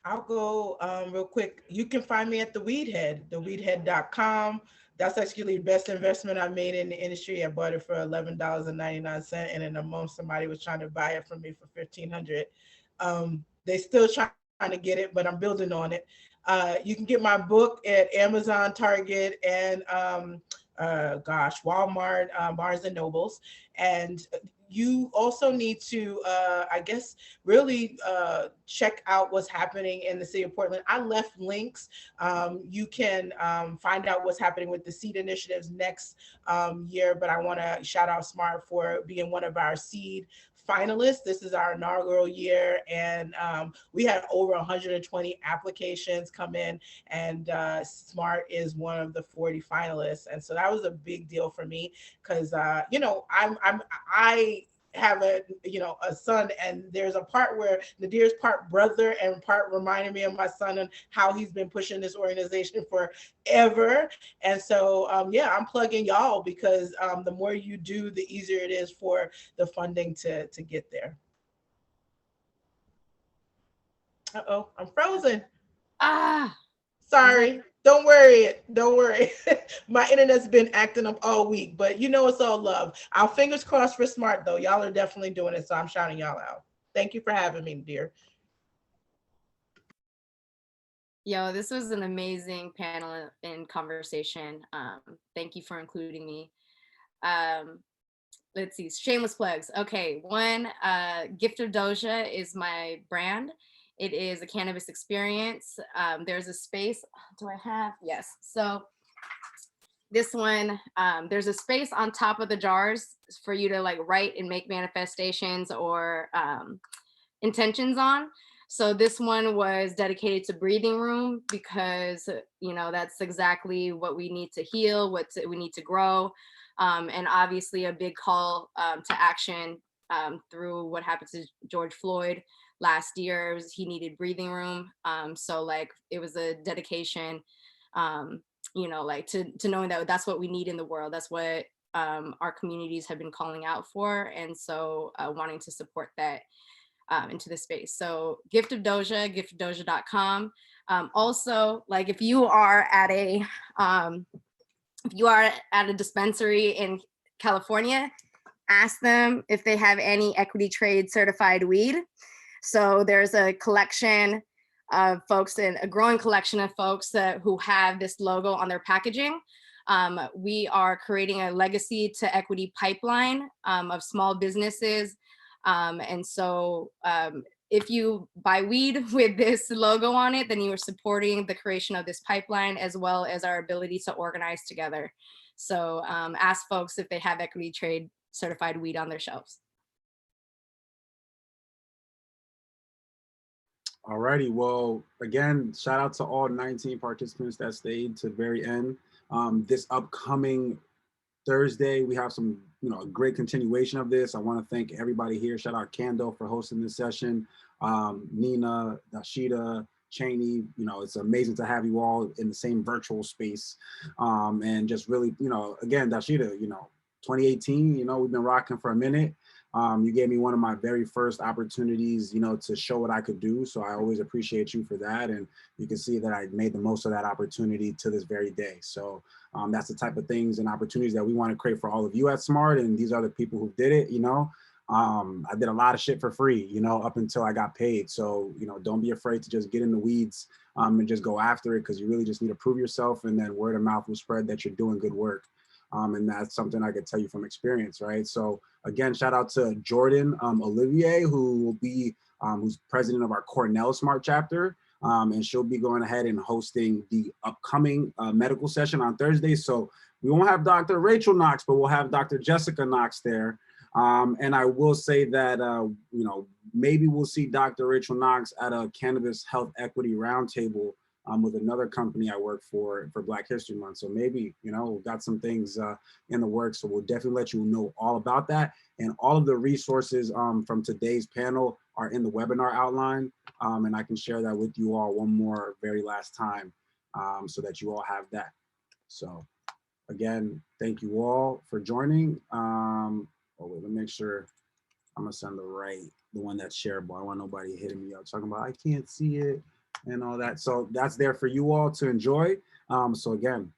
I'll go real quick. You can find me at the Weedhead, theweedhead.com. That's actually the best investment I made in the industry. I bought it for $11.99, and in a month somebody was trying to buy it from me for $1,500. They still trying to get it, but I'm building on it. You can get my book at Amazon, Target, and Walmart, Barnes and Nobles. And you also need to, really check out what's happening in the city of Portland. I left links. You can find out what's happening with the SEED initiatives next year, but I want to shout out SMART for being one of our SEED finalists. This is our inaugural year, and we had over 120 applications come in, and SMART is one of the 40 finalists. And so that was a big deal for me because I have a son, and there's a part where Nadir's part brother and part reminding me of my son and how he's been pushing this organization forever. And so I'm plugging y'all because the more you do, the easier it is for the funding to get there. Uh-oh, I'm frozen. Sorry. Don't worry. My internet's been acting up all week, but it's all love. Our fingers crossed for SMART, though. Y'all are definitely doing it, so I'm shouting y'all out. Thank you for having me, dear. Yo, this was an amazing panel and conversation. Thank you for including me. Let's see, shameless plugs. Okay, one, Gift of Doja is my brand. It is a cannabis experience. There's a space, yes. So this one, there's a space on top of the jars for you to write and make manifestations or intentions on. So this one was dedicated to breathing room because, that's exactly what we need to heal, we need to grow. And obviously a big call to action through what happened to George Floyd last year. He needed breathing room. So it was a dedication, to knowing that that's what we need in the world. That's what our communities have been calling out for. And so wanting to support that into the space. So Gift of Doja, giftofdoja.com. Also, if you are at a dispensary in California, ask them if they have any equity trade certified weed. So there's a collection folks and a growing collection of folks who have this logo on their packaging. We are creating a legacy to equity pipeline of small businesses. And so if you buy weed with this logo on it, then you are supporting the creation of this pipeline as well as our ability to organize together. So ask folks if they have equity trade certified weed on their shelves. Alrighty, well, again, shout out to all 19 participants that stayed to the very end. This upcoming Thursday, we have some, a great continuation of this. I want to thank everybody here. Shout out Kandeaux for hosting this session. Nina, Dasheeda, Chaney, it's amazing to have you all in the same virtual space. And just really, again, Dasheeda, 2018, we've been rocking for a minute. You gave me one of my very first opportunities, to show what I could do. So I always appreciate you for that. And you can see that I made the most of that opportunity to this very day. So that's the type of things and opportunities that we want to create for all of you at Smart. And these are the people who did it, I did a lot of shit for free, up until I got paid. So, don't be afraid to just get in the weeds and just go after it, because you really just need to prove yourself, and then word of mouth will spread that you're doing good work. And that's something I could tell you from experience, right? So again, shout out to Jordan Olivier, who will be, who's president of our Cornell Smart chapter. And she'll be going ahead and hosting the upcoming medical session on Thursday. So we won't have Dr. Rachel Knox, but we'll have Dr. Jessica Knox there. And I will say that, maybe we'll see Dr. Rachel Knox at a Cannabis Health Equity Roundtable with another company I work for Black History Month. So maybe, we've got some things in the works. So we'll definitely let you know all about that. And all of the resources from today's panel are in the webinar outline. And I can share that with you all one more very last time so that you all have that. So again, thank you all for joining. Oh, wait, let me make sure I'm gonna send the one that's shareable. I want nobody hitting me up talking about, I can't see it and all that. So that's there for you all to enjoy. So again,